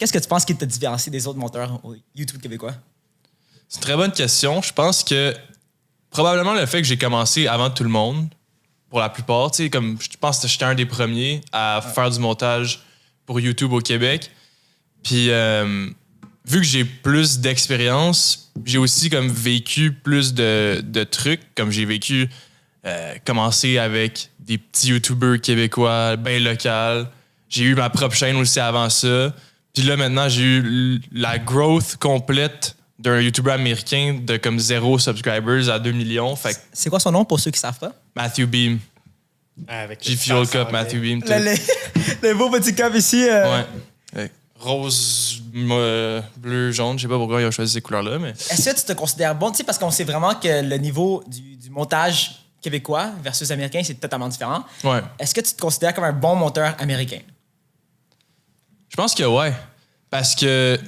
qu'est-ce que tu penses qui te différencie des autres monteurs au YouTube québécois? C'est une très bonne question. Je pense que probablement le fait que j'ai commencé avant tout le monde, pour la plupart, tu sais, comme je pense que j'étais un des premiers à faire du montage pour YouTube au Québec. Puis vu que j'ai plus d'expérience, j'ai aussi comme vécu plus de trucs, comme j'ai vécu commencer avec des petits YouTubers québécois, bien locaux. J'ai eu ma propre chaîne aussi avant ça. Puis là, maintenant, j'ai eu la growth complète d'un YouTuber américain de comme 0 subscribers à 2 millions. Fait que C'est quoi son nom pour ceux qui savent pas? Matthew Beam. Avec G-Fuel Cup, Matthew Beam. Le beau petit cup ici. Ouais. Rose, bleu, jaune. Je sais pas pourquoi ils ont choisi ces couleurs-là, mais... Est-ce que tu te considères bon? Tu sais, parce qu'on sait vraiment que le niveau du montage québécois versus américain, c'est totalement différent. Ouais. Est-ce que tu te considères comme un bon monteur américain? Je pense que ouais. Parce que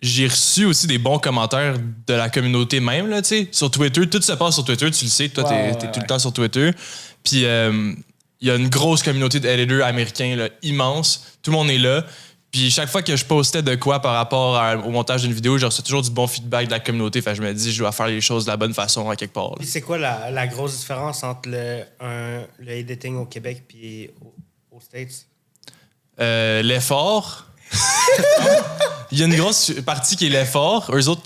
j'ai reçu aussi des bons commentaires de la communauté même, là, tu sais. Sur Twitter, tout se passe sur Twitter, tu le sais. Toi, t'es tout le temps sur Twitter. Puis il y a une grosse communauté d'éditeurs américains, là, immense. Tout le monde est là. Puis chaque fois que je postais de quoi par rapport au montage d'une vidéo, je reçois toujours du bon feedback de la communauté. Fait que je me dis, je dois faire les choses de la bonne façon à quelque part. Puis c'est quoi la grosse différence entre le editing au Québec et aux States? L'effort. Il y a une grosse partie qui est l'effort. Eux autres,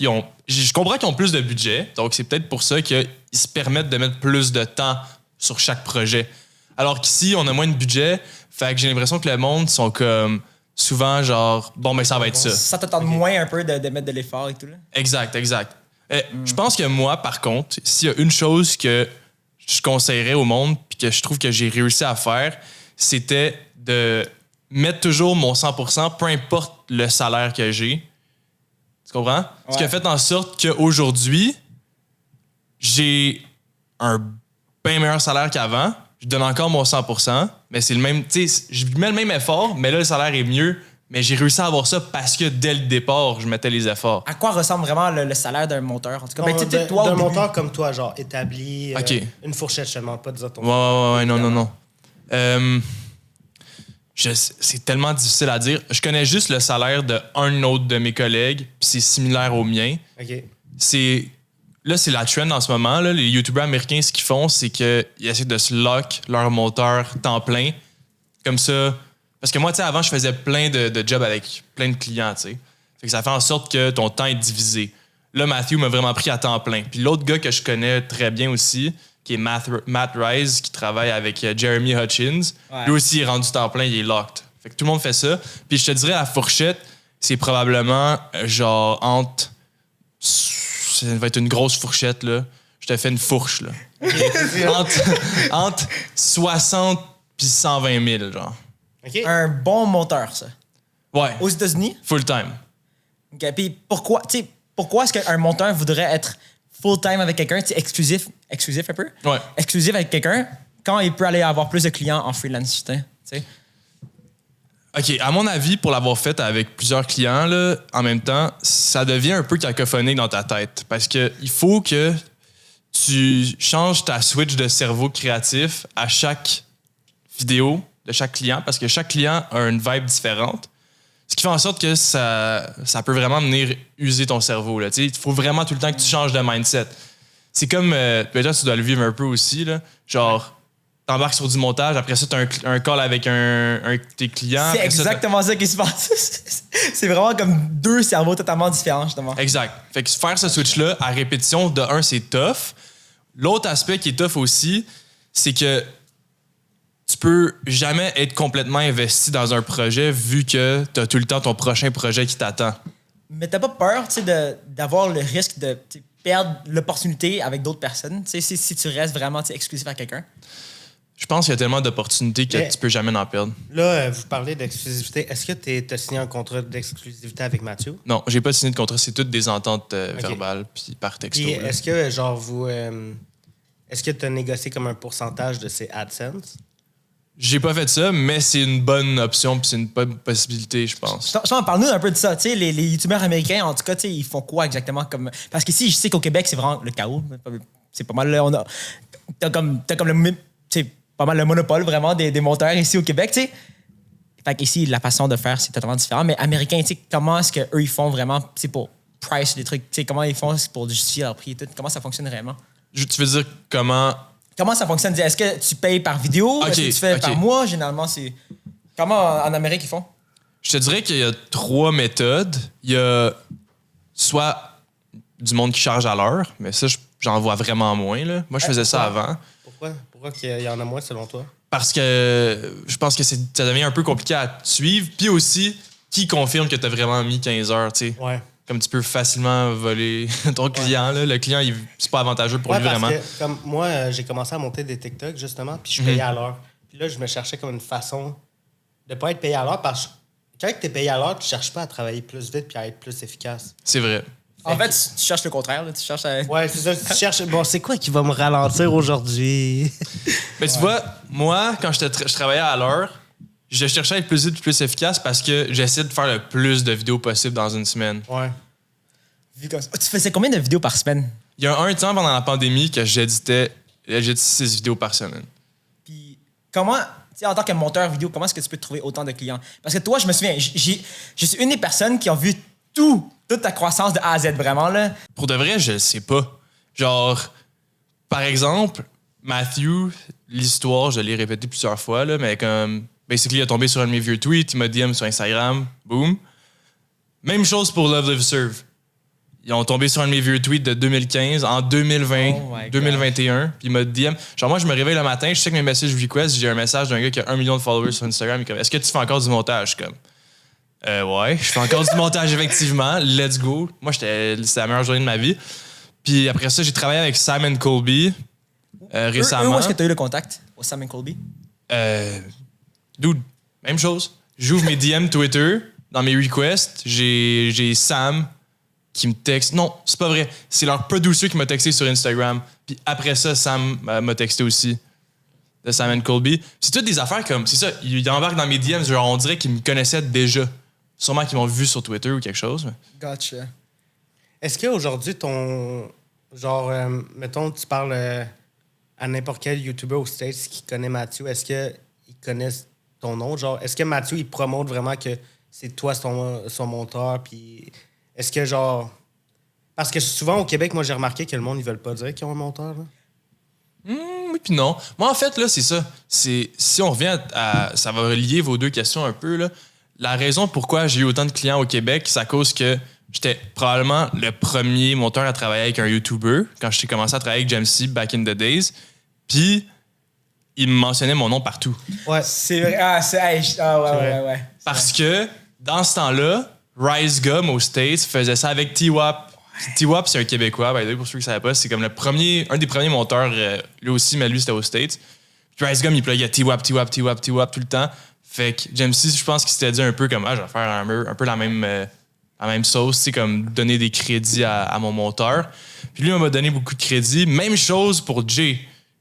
je comprends qu'ils ont plus de budget. Donc, c'est peut-être pour ça qu'ils se permettent de mettre plus de temps sur chaque projet. Alors qu'ici, on a moins de budget. Fait que j'ai l'impression que le monde sont comme souvent genre, bon, ben ça va être ça. Ça te tente moins un peu de mettre de l'effort et tout, là? Exact. Je pense que moi, par contre, s'il y a une chose que je conseillerais au monde puis que je trouve que j'ai réussi à faire, c'était de mettre toujours mon 100%, peu importe le salaire que j'ai. Tu comprends? Ouais. Ce qui a fait en sorte qu'aujourd'hui, j'ai un bien meilleur salaire qu'avant. Je donne encore mon 100%, mais c'est le même... Tu sais, je mets le même effort, mais là, le salaire est mieux. Mais j'ai réussi à avoir ça parce que dès le départ, je mettais les efforts. À quoi ressemble vraiment le salaire d'un monteur? En tout cas, Non, toi, d'un monteur comme toi, genre établi, okay. Une fourchette, je te demande pas de dire ton Ouais, non. C'est tellement difficile à dire. Je connais juste le salaire d'un autre de mes collègues, puis c'est similaire au mien. OK. Là, c'est la trend en ce moment. Là. Les YouTubers américains, ce qu'ils font, c'est qu'ils essaient de se lock leur monteur temps plein. Comme ça. Parce que moi, tu sais, avant, je faisais plein de jobs avec plein de clients, tu sais. Fait que ça fait en sorte que ton temps est divisé. Là, Matthew m'a vraiment pris à temps plein. Puis l'autre gars que je connais très bien aussi, qui est Matt Rise, qui travaille avec Jeremy Hutchins, lui aussi, il est rendu temps plein, il est locked. Fait que tout le monde fait ça. Puis je te dirais, la fourchette, c'est probablement genre entre... Ça va être une grosse fourchette, là. Je te fais une fourche, là. entre 60 puis 120 000, genre. Okay. Un bon monteur, ça. Ouais. Aux États-Unis? Full time. OK. Puis pourquoi est-ce qu'un monteur voudrait être full time avec quelqu'un, exclusif un peu? Ouais. Exclusif avec quelqu'un, quand il peut aller avoir plus de clients en freelance, tu sais? OK, à mon avis, pour l'avoir fait avec plusieurs clients là, en même temps, ça devient un peu cacophonique dans ta tête. Parce que il faut que tu changes ta switch de cerveau créatif à chaque vidéo de chaque client, parce que chaque client a une vibe différente. Ce qui fait en sorte que ça peut vraiment venir user ton cerveau. Il faut vraiment tout le temps que tu changes de mindset. C'est comme, peut-être tu dois le vivre un peu aussi, là, genre... T'embarques sur du montage, après ça, t'as un call avec un de tes clients. C'est exactement ça qui se passe. C'est vraiment comme deux cerveaux totalement différents, justement. Exact. Fait que faire ce switch-là à répétition, de un, c'est tough. L'autre aspect qui est tough aussi, c'est que tu peux jamais être complètement investi dans un projet vu que t'as tout le temps ton prochain projet qui t'attend. Mais t'as pas peur, tu sais, d'avoir le risque de perdre l'opportunité avec d'autres personnes, tu sais, si tu restes vraiment exclusif à quelqu'un? Je pense qu'il y a tellement d'opportunités que tu peux jamais en perdre. Là, vous parlez d'exclusivité. Est-ce que tu as signé un contrat d'exclusivité avec Mathieu? Non, j'ai pas signé de contrat. C'est toutes des ententes verbales puis par texto. Puis est-ce que, genre, est-ce que tu as négocié comme un pourcentage de ces AdSense? J'ai pas fait ça, mais c'est une bonne option puis c'est une bonne possibilité, je pense. Parle-nous un peu de ça. Tu sais, les youtubeurs américains, en tout cas, tu sais, ils font quoi exactement? Parce qu'ici, je sais qu'au Québec, c'est vraiment le chaos. C'est pas mal... T'as comme le... pas mal le monopole vraiment des monteurs ici au Québec, tu sais. Fait qu'ici, la façon de faire, c'est totalement différent. Mais américain, tu sais, comment est-ce qu'eux, ils font vraiment, c'est pour price, des trucs, tu sais, comment ils font pour justifier leur prix et tout? Comment ça fonctionne vraiment? Tu veux dire comment... Comment ça fonctionne? Est-ce que tu payes par vidéo? Est-ce que tu fais par mois? Généralement, c'est... Comment en Amérique ils font? Je te dirais qu'il y a 3 méthodes. Il y a soit du monde qui charge à l'heure, mais ça, j'en vois vraiment moins. Là. Moi, je faisais ça avant. Pourquoi qu'il y en a moins selon toi? Parce que je pense que ça devient un peu compliqué à suivre. Puis aussi, qui confirme que tu as vraiment mis 15 heures, tu sais? Ouais. Comme tu peux facilement voler ton client. Là. Le client, c'est pas avantageux pour lui vraiment. Que, comme moi, j'ai commencé à monter des TikTok, justement, puis je payais à l'heure. Puis là, je me cherchais comme une façon de pas être payé à l'heure parce que quand tu es payé à l'heure, tu cherches pas à travailler plus vite puis à être plus efficace. C'est vrai. En fait, tu cherches le contraire. Là. Tu cherches à... Ouais, c'est ça. Tu cherches... Bon, c'est quoi qui va me ralentir aujourd'hui? Mais tu vois, moi, quand je travaillais à l'heure, je cherchais à être plus vite et plus efficace parce que j'essaie de faire le plus de vidéos possible dans une semaine. Ouais. Tu faisais combien de vidéos par semaine? Il y a un temps pendant la pandémie que j'éditais 6 vidéos par semaine. Puis comment... en tant que monteur vidéo, comment est-ce que tu peux trouver autant de clients? Parce que toi, je me souviens, je suis une des personnes qui ont vu toute ta croissance de A à Z, vraiment, là. Pour de vrai, je sais pas. Genre, par exemple, Matthew, l'histoire, je l'ai répété plusieurs fois, là, mais comme, basically, il a tombé sur un de mes vieux tweets, il m'a DM sur Instagram, boom. Même chose pour Love Live Serve. Ils ont tombé sur un de mes vieux tweets de 2015 en 2020, 2021. Puis il m'a DM. Genre, moi, je me réveille le matin, je check mes messages requests, j'ai un message d'un gars qui a 1 million de followers sur Instagram. Il est comme, est-ce que tu fais encore du montage? Comme, ouais, je fais encore du montage, effectivement. Let's go. Moi, c'était la meilleure journée de ma vie. Puis après ça, j'ai travaillé avec Simon Colby récemment. Où est-ce que tu as eu le contact au Simon Colby? Dude, même chose. J'ouvre mes DM Twitter. Dans mes requests, j'ai Sam qui me texte. Non, c'est pas vrai. C'est leur producer qui m'a texté sur Instagram. Puis après ça, Sam m'a texté aussi. De Simon Colby. C'est toutes des affaires comme... C'est ça, ils embarquent dans mes DMs. Genre, on dirait qu'ils me connaissaient déjà. Sûrement qu'ils m'ont vu sur Twitter ou quelque chose. Mais... Gotcha. Est-ce qu'aujourd'hui, ton... Genre, mettons, tu parles à n'importe quel YouTuber aux States qui connaît Matthew, est-ce qu'ils connaissent ton nom? Genre, est-ce que Matthew, il promote vraiment que c'est toi son monteur? Puis est-ce que, genre... Parce que souvent, au Québec, moi, j'ai remarqué que le monde, ils veulent pas dire qu'ils ont un monteur, là. Oui puis non. Moi, en fait, là, c'est ça. Si on revient à... Ça va relier vos deux questions un peu, là. La raison pourquoi j'ai eu autant de clients au Québec, c'est à cause que j'étais probablement le premier monteur à travailler avec un YouTuber quand j'ai commencé à travailler avec Jamesy back in the days. Puis, il me mentionnait mon nom partout. Ouais. C'est vrai. Ouais. Parce que, dans ce temps-là, Rise Gum aux States faisait ça avec T-Wap. T-Wap, c'est un Québécois, by the way, pour ceux qui ne savaient pas. C'est comme un des premiers monteurs, lui aussi, mais lui, c'était aux States. Puis Rise Gum, il pluguait T-Wap tout le temps. Fait que Jamesy, je pense qu'il s'était dit un peu comme, je vais faire un peu la même sauce, tu sais, comme donner des crédits à mon monteur. Puis lui, il m'a donné beaucoup de crédits. Même chose pour Jay.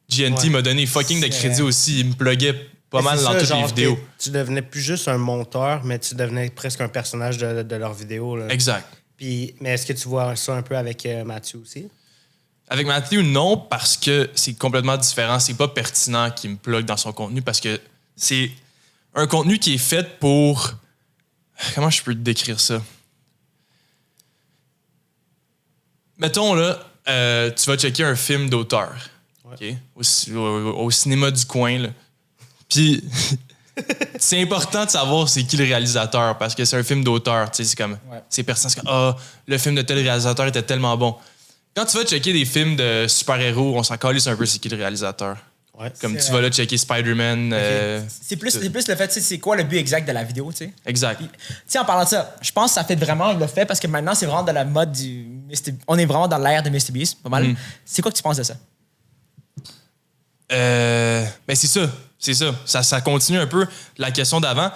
GNT m'a donné fucking de crédits aussi. Il me pluguait pas mal dans toutes les vidéos. Tu devenais plus juste un monteur, mais tu devenais presque un personnage de leurs vidéos. Là. Exact. Puis, mais est-ce que tu vois ça un peu avec Matthew aussi? Avec Matthew, non, parce que c'est complètement différent. C'est pas pertinent qu'il me plug dans son contenu parce que c'est un contenu qui est fait pour... Comment je peux te décrire ça? Mettons, là, tu vas checker un film d'auteur. Okay? Au cinéma du coin, là. Puis, c'est important de savoir c'est qui le réalisateur parce que c'est un film d'auteur. Tu sais, c'est comme... C'est pertinent. C'est comme, le film de tel réalisateur était tellement bon. Quand tu vas checker des films de super-héros, on s'en calisse un peu c'est qui le réalisateur. Ouais, comme tu vas là checker Spider-Man. C'est plus le fait, tu sais, c'est quoi le but exact de la vidéo, tu sais. Exact. Tu sais, en parlant de ça, je pense que ça fait vraiment le fait parce que maintenant, c'est vraiment dans la mode du... On est vraiment dans l'ère de MrBeast, pas mal. C'est quoi que tu penses de ça? Ben c'est ça. Ça continue un peu la question d'avant.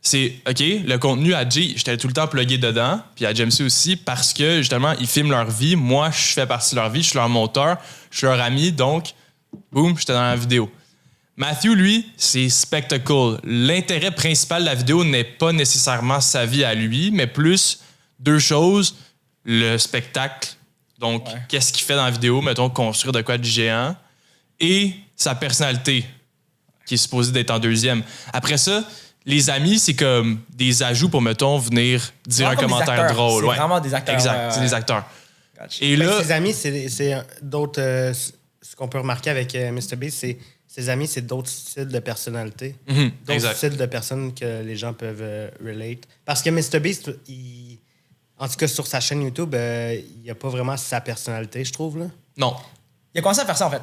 C'est, OK, le contenu à Jay, j'étais tout le temps plugué dedans, puis à Jamesy aussi, parce que, justement, ils filment leur vie. Moi, je fais partie de leur vie, je suis leur monteur, je suis leur ami, donc, boum, j'étais dans la vidéo. Matthew, lui, c'est spectacle. L'intérêt principal de la vidéo n'est pas nécessairement sa vie à lui, mais plus deux choses. Le spectacle, donc, qu'est-ce qu'il fait dans la vidéo, mettons, construire de quoi de géant, et sa personnalité, qui est supposée d'être en deuxième. Après ça, Les amis, c'est comme des ajouts pour, mettons, venir dire un commentaire drôle. C'est vraiment des acteurs. Exact, c'est des acteurs. Gotcha. Et là, Ses amis, c'est d'autres... ce qu'on peut remarquer avec MrBeast, c'est ses amis, c'est d'autres styles de personnalité. D'autres exact. styles de personnes que les gens peuvent relate. Parce que MrBeast, en tout cas sur sa chaîne YouTube, il n'y a pas vraiment sa personnalité, je trouve. Là. Non. Il a commencé à faire ça, en fait.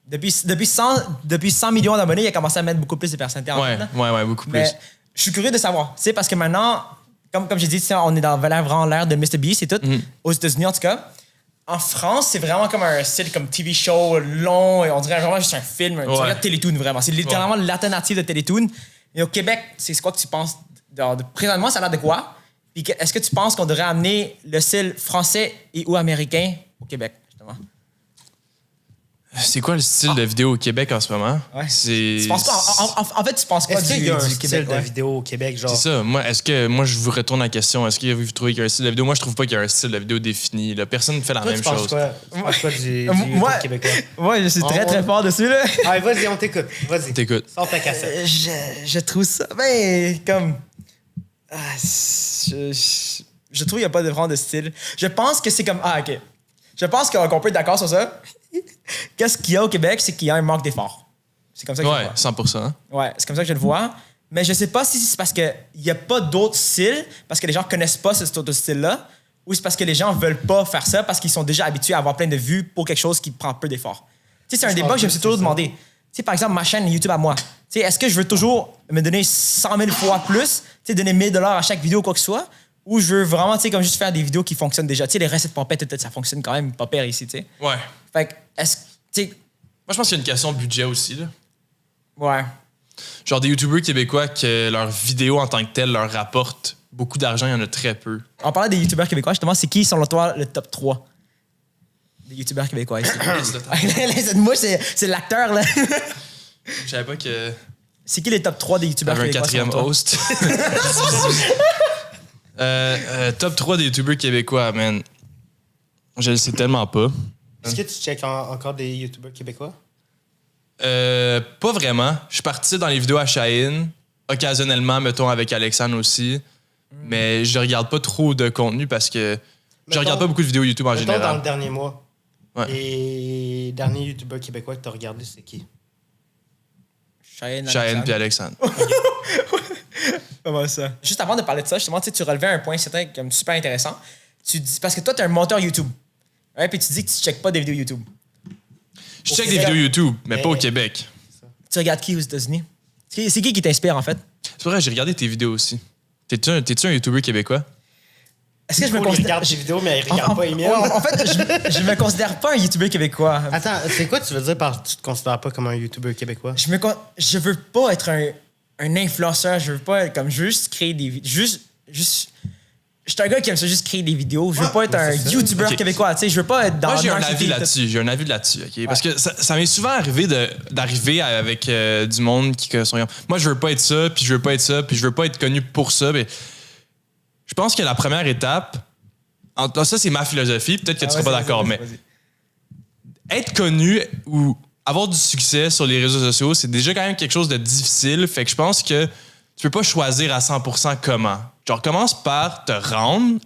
Depuis 100 millions d'abonnés, il a commencé à mettre beaucoup plus de personnalités en fait. Là. Ouais, beaucoup plus. Mais je suis curieux de savoir. Tu sais, parce que maintenant, comme j'ai dit, on est dans vraiment l'ère de MrBeast et tout. Aux États-Unis, en tout cas. En France, c'est vraiment comme un style comme TV show long. Et on dirait vraiment juste un film. Tu regardes Télétoon, vraiment. C'est littéralement l'alternative de Télétoon. Et au Québec, c'est quoi que tu penses? Présentement, ça a l'air de quoi? Puis est-ce que tu penses qu'on devrait amener le style français et ou américain au Québec, justement? C'est quoi le style de vidéo au Québec en ce moment? Ouais. C'est... Tu penses quoi? En fait, tu penses quoi Est-ce qu'il y a un du style Québec? de vidéo au Québec, genre? C'est ça. Moi, je vous retourne la question. Est-ce que vous trouvez qu'il y a un style de vidéo? Moi, je trouve pas qu'il y a un style de vidéo défini. Là. Personne ne fait la Toi, même tu penses chose. quoi? Tu penses quoi du Moi, YouTube québécois? Ouais, je suis très fort dessus, là. Allez, vas-y, on t'écoute. Vas-y. T'écoutes. Sors ta cassette. Je trouve ça, ben, comme... je trouve qu'il n'y a pas vraiment de style. Je pense que c'est comme... Ah, OK. Je pense qu'on peut être d'accord sur ça. Qu'est-ce qu'il y a au Québec, c'est qu'il y a un manque d'effort. C'est comme ça que je le Ouais, vois. 100%. Ouais, c'est comme ça que je le vois. Mais je sais pas si c'est parce qu'il n'y a pas d'autres styles, parce que les gens connaissent pas cet autre style-là, ou c'est parce que les gens veulent pas faire ça parce qu'ils sont déjà habitués à avoir plein de vues pour quelque chose qui prend peu d'effort. Tu sais, c'est un débat que je me suis toujours demandé. Tu sais, par exemple, ma chaîne YouTube à moi. Tu sais, est-ce que je veux toujours me donner 100 000 fois plus, tu sais, donner 1000 $ à chaque vidéo ou quoi que ce soit, ou je veux vraiment, tu sais, comme juste faire des vidéos qui fonctionnent déjà. Tu sais, les recettes pompettes, ça fonctionne quand même pas pire ici, tu sais. Ouais. Fait que, est-ce que, tu sais, Moi, je pense qu'il y a une question de budget aussi. Là. ouais. Genre des YouTubers québécois que leurs vidéos en tant que telles leur rapportent beaucoup d'argent, il y en a très peu. En parlant des YouTubeurs québécois, justement, c'est qui, selon toi, le top 3 des YouTubeurs québécois ici? Moi, c'est l'acteur, là. Je savais pas que C'est qui les top 3 des YouTubeurs t'avais un québécois? quatrième selon toi? host. Top 3 des YouTubers québécois, man. Je le sais tellement pas. Est-ce que tu checkes encore des YouTubers québécois? Pas vraiment. Je suis parti dans les vidéos à Shaheen, occasionnellement, mettons, avec Alexandre aussi. Mais je regarde pas trop de contenu parce que je regarde pas beaucoup de vidéos YouTube en Mettons général. dans le dernier mois. Ouais. Les derniers YouTubers québécois que tu as regardé, c'est qui? Shaheen puis Alexandre. Comment ça? Juste avant de parler de ça, justement, tu relevais un point certain comme super intéressant. Tu dis, parce que toi, tu es un monteur YouTube. Ouais, puis tu dis que tu ne checkes pas des vidéos YouTube. Je check des vidéos YouTube, mais pas au Québec. Tu regardes qui aux États-Unis? C'est qui t'inspire, en fait? C'est vrai, j'ai regardé tes vidéos aussi. T'es-tu un YouTuber québécois? Est-ce que je me Il considère... regarde tes vidéos, mais il regarde pas Emile. En fait, je me considère pas un YouTuber québécois. Attends, c'est quoi tu veux dire par tu te considères pas comme un YouTuber québécois? Je veux pas être un influenceur. Je veux pas être comme juste créer des vidéos. Juste... Je suis un gars qui aime ça juste créer des vidéos. Je veux pas être un YouTuber Ok. québécois. Tu sais, je veux pas être dans... Moi, j'ai un marketing, avis tout. là-dessus. J'ai un avis là-dessus, OK? Parce que ça m'est souvent arrivé d'arriver avec du monde qui sont... Moi, je veux pas être ça, puis je veux pas être ça, puis je veux pas être connu pour ça. Mais je pense que la première étape... Ça, c'est ma philosophie. Peut-être que tu seras pas d'accord, mais être connu ou avoir du succès sur les réseaux sociaux, c'est déjà quand même quelque chose de difficile. Fait que je pense que tu peux pas choisir à 100% comment. Genre, commence par te rendre,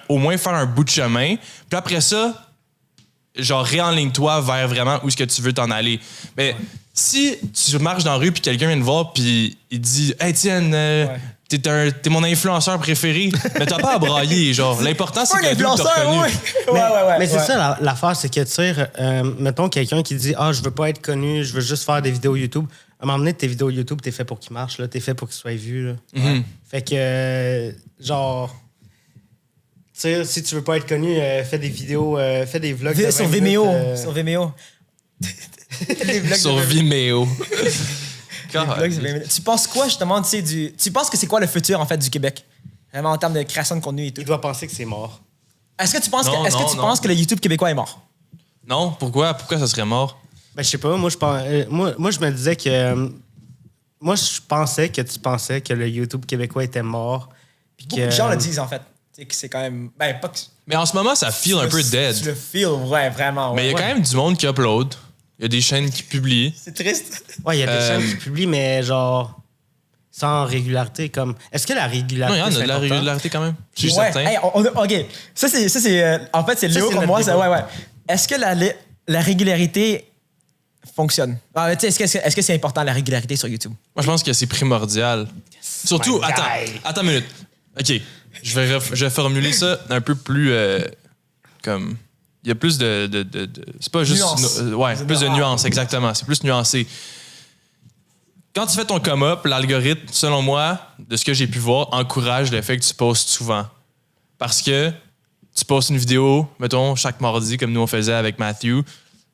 au moins faire un bout de chemin, puis après ça, genre, réenligne-toi vers vraiment où est-ce que tu veux t'en aller. Mais si tu marches dans la rue puis quelqu'un vient te voir puis il dit « Hey, Tienne, t'es mon influenceur préféré. » Mais t'as pas à brailler, genre. L'important, c'est que le t'as reconnu. Mais c'est ça l'affaire, c'est que, tu sais, mettons quelqu'un qui dit « Ah, je veux pas être connu, je veux juste faire des vidéos YouTube. » À un moment donné, tes vidéos YouTube, t'es fait pour qu'ils marchent, là. T'es fait pour qu'ils soient vus, là. Mm-hmm. Fait que, genre... Tu sais, si tu veux pas être connu, fais des vidéos, fais des vlogs de 20 Sur minutes, Vimeo. Sur Vimeo. Sur Vimeo. Tu penses quoi, justement, tu penses que c'est quoi le futur, en fait, du Québec? Vraiment, en termes de création de contenu et tout. Il doit penser que c'est mort. Est-ce que tu penses, Non, que, tu penses que le YouTube québécois est mort? Non, pourquoi? Pourquoi ça serait mort? Ben, je sais pas. Moi, je me disais que... moi, je pensais que tu pensais que le YouTube québécois était mort. Puis Beaucoup de gens le disent, en fait. Tu sais, que c'est quand même... Ben, pas que... Mais en ce moment, ça feel un peu dead. Tu le feel, ouais, vraiment. Mais il y a quand même du monde qui upload. Il y a des chaînes qui publient. C'est triste. Ouais, il y a des chaînes qui publient, mais genre... sans régularité? Comme, est-ce que la Non, régularité, il y en a c'est de la important? régularité quand même. Je suis Ouais, certain. hey, OK. Ça, c'est en fait, c'est Ça, Léo c'est pour notre moi. débat. Ouais. Est-ce que la régularité fonctionne? Ah, tu sais, est-ce que c'est important, la régularité sur YouTube? Moi, je pense que c'est primordial. Surtout, my attends une minute. OK, je vais formuler ça un peu plus comme... Il y a plus de c'est pas juste... Nuance. Ouais, plus de nuances, exactement. C'est plus nuancé. Quand tu fais ton come-up, l'algorithme, selon moi, de ce que j'ai pu voir, encourage le fait que tu postes souvent. Parce que tu postes une vidéo, mettons, chaque mardi, comme nous on faisait avec Matthew.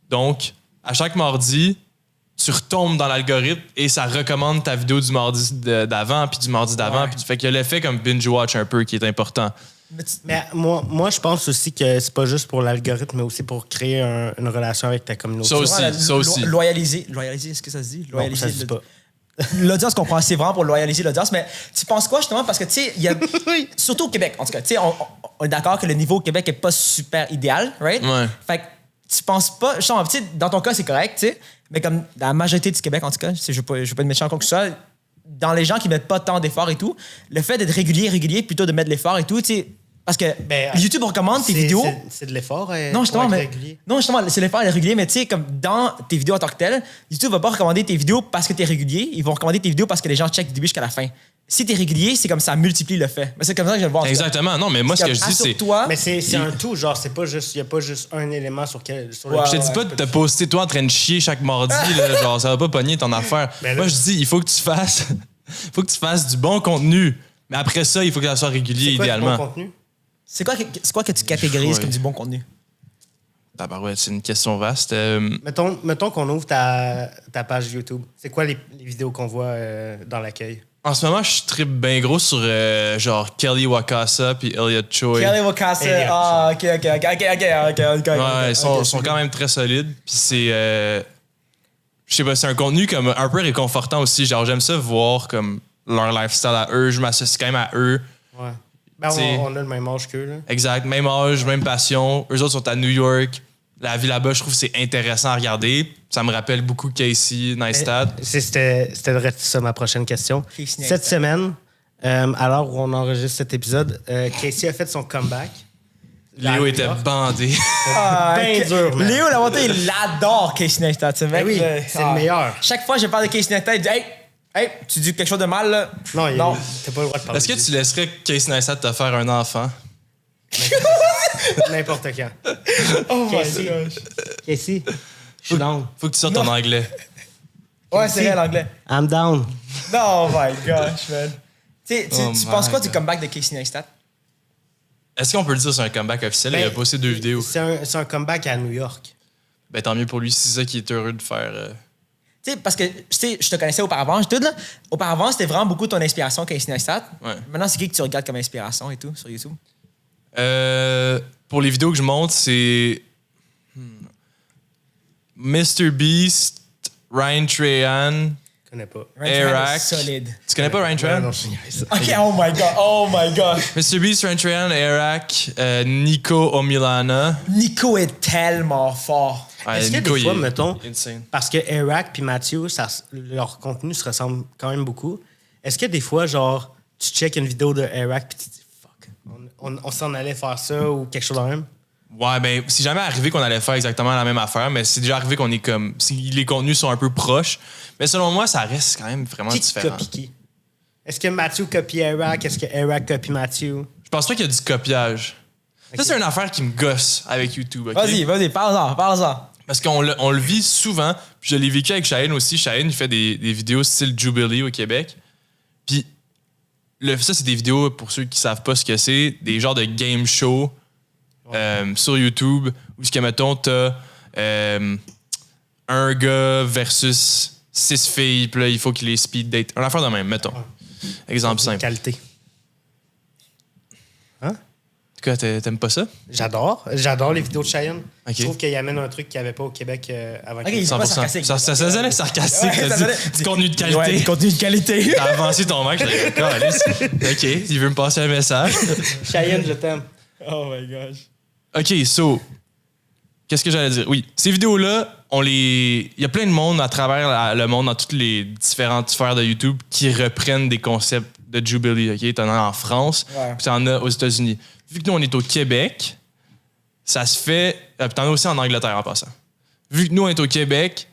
Donc, à chaque mardi, tu retombes dans l'algorithme et ça recommande ta vidéo du mardi d'avant, puis du mardi d'avant. Ouais. Puis fait qu'il y a l'effet comme binge-watch un peu qui est important. Mais moi, je pense aussi que c'est pas juste pour l'algorithme, mais aussi pour créer une relation avec ta communauté. Ça aussi, ça aussi. Loyaliser, est-ce que ça se dit? Non, Loyaliser. ça se dit pas. L'audience comprend, c'est vraiment pour loyaliser l'audience, mais tu penses quoi justement? Parce que, tu sais, il y a. Oui. Surtout au Québec, en tout cas, tu sais, on est d'accord que le niveau au Québec est pas super idéal, right? Ouais. Fait que tu penses pas. Justement, tu sais, dans ton cas, c'est correct, tu sais, mais comme dans la majorité du Québec, en tout cas, je veux pas être méchant quoi que ce soit, dans les gens qui mettent pas tant d'efforts et tout, le fait d'être régulier, plutôt de mettre de l'effort et tout, tu sais, parce que YouTube recommande tes vidéos. C'est de l'effort. Non, justement, pour mais, être régulier. non, justement, c'est l'effort est régulier, mais tu sais, comme dans tes vidéos en tant que telles, YouTube va pas recommander tes vidéos parce que tu es régulier, ils vont recommander tes vidéos parce que les gens checkent du début jusqu'à la fin. Si tu es régulier, c'est comme ça multiplie le fait. Mais c'est comme ça que je le vois. En tout cas. Exactement. Non, mais moi, ce que je dis, c'est... Assure-toi. Mais c'est un tout, genre, c'est pas juste, il y a pas juste un élément sur lequel. Ouais, Je te dis pas de te poster toi en train de chier chaque mardi, là, genre ça va pas pogner ton affaire. Mais là- Moi je dis il faut que tu fasses du bon contenu. Mais après ça, il faut que ça soit régulier C'est quoi idéalement. du bon contenu? C'est quoi que tu catégorises Ouais. comme du bon contenu? Tabarouette, c'est une question vaste. Mettons qu'on ouvre ta page YouTube. C'est quoi les vidéos qu'on voit dans l'accueil? En ce moment, je tripe bien gros sur genre Kelly Wakasa puis Elliot Choi. Kelly Wakasa. Elliot. Ah, ok. Ouais, ils sont quand même très solides. Puis c'est. Je sais pas, c'est un contenu comme un peu réconfortant aussi. Genre, j'aime ça voir comme leur lifestyle à eux. Je m'associe quand même à eux. Ouais. Ben, T'sais- on a le même âge qu'eux, là. Exact. Même âge, même passion. Eux autres sont à New York. La vie là-bas, je trouve que c'est intéressant à regarder. Ça me rappelle beaucoup Casey Neistat. C'était ça ma prochaine question. Casey Cette Neistat. semaine, à l'heure où on enregistre cet épisode, Casey a fait son comeback. Léo était bandé. Ben dur, man. Léo Lamonté, il adore Casey Neistat, ce mec. Ben oui, là. c'est le meilleur. Chaque fois que je parle de Casey Neistat, il dit Hey, tu dis quelque chose de mal, là? Non, t'as pas le droit de parler. Est-ce que de tu laisserais Casey Neistat te faire un enfant? lui. N'importe quand. Oh Casey. Casey, je suis down. Faut que tu sortes ton anglais. Ouais, c'est vrai l'anglais. I'm down. No, oh my gosh, man. Tu sais, Oh tu my penses quoi du God. comeback de Casey Neistat? Est-ce qu'on peut le dire sur un comeback officiel? Il a posté 2 vidéos. C'est un comeback à New York. Ben tant mieux pour lui, c'est ça qui est heureux de faire. Tu sais, parce que, tu sais, je te connaissais auparavant, tout, là. Auparavant, c'était vraiment beaucoup ton inspiration, Casey Neistat. Ouais. Maintenant, c'est qui que tu regardes comme inspiration et tout sur YouTube? Pour les vidéos que je monte, c'est Mr. Beast, Ryan Trahan. Je connais pas. Ryan Trahan Erac. est solide. Tu connais pas Ryan Ouais, Trahan? non, je niaise. OK, oh my God. Mr. Beast, Ryan Trahan, Erac, Nico Omilana. Nico est tellement fort. Ouais, Est-ce que Nico, des fois, il est mettons, insane. parce que Eric puis Matthew, leur contenu se ressemble quand même beaucoup, est-ce que des fois, genre, tu check une vidéo de Eric puis tu te dis « fuck, on s'en allait faire ça » ou quelque chose de même? Ouais, ben, c'est jamais arrivé qu'on allait faire exactement la même affaire, mais c'est déjà arrivé qu'on est comme. Si les contenus sont un peu proches. Mais selon moi, ça reste quand même vraiment Qui différent. copie qui? Est-ce que Matthew copie Eric? Est-ce que Eric copie Matthew? Je pense pas qu'il y a du copiage. Ça, c'est une affaire qui me gosse avec YouTube. OK? Vas-y, parle-en. Parce qu'on le vit souvent. Puis je l'ai vécu avec Shaheen aussi. Shaheen, il fait des vidéos style Jubilee au Québec. Puis ça, c'est des vidéos, pour ceux qui savent pas ce que c'est, des genres de game show sur YouTube où, ce que, mettons, t'as un gars versus 6 filles. Puis là, il faut qu'il les speed date. Une affaire de même, mettons. Exemple simple. Qualité. Hein? Quoi, t'aimes pas ça? J'adore les vidéos de Cheyenne. Ok. Je trouve qu'il amène un truc qu'il n'y avait pas au Québec avant Ok, qu'il- il est pas 100%. sarcastique. Ça sonnait sarcastique. Ouais, t'as ça dit, sonnait- du contenu de Ouais, qualité. du contenu de qualité. T'as avancé ton mec. J'ai dit, Calisse. OK, il veut me passer un message. Cheyenne, je t'aime. Oh my gosh. OK, so, qu'est-ce que j'allais dire? Oui, ces vidéos-là, il y a plein de monde à travers le monde, dans toutes les différentes sphères de YouTube, qui reprennent des concepts de Jubilee. OK? T'en as en France, puis t'en as aux États-Unis. Vu que nous, on est au Québec, ça se fait... puis t'en as aussi en Angleterre, en passant. Vu que nous, on est au Québec,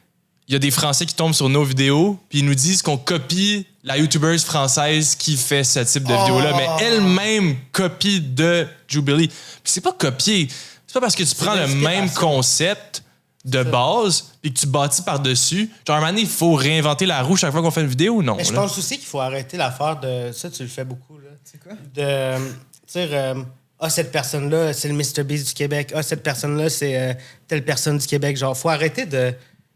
il y a des Français qui tombent sur nos vidéos, puis ils nous disent qu'on copie la YouTubeuse française qui fait ce type de vidéo-là, mais elle-même copie de Jubilee. Puis c'est pas copier. C'est pas parce que tu prends le même concept de base puis que tu bâtis par-dessus. Genre, à un moment donné, il faut réinventer la roue chaque fois qu'on fait une vidéo ou non? Mais je pense aussi qu'il faut arrêter l'affaire de... Ça, tu le fais beaucoup, là. C'est quoi? De... Tu sais, cette personne-là, c'est le MrBeast du Québec. Cette personne-là, c'est telle personne du Québec. Genre, faut arrêter de...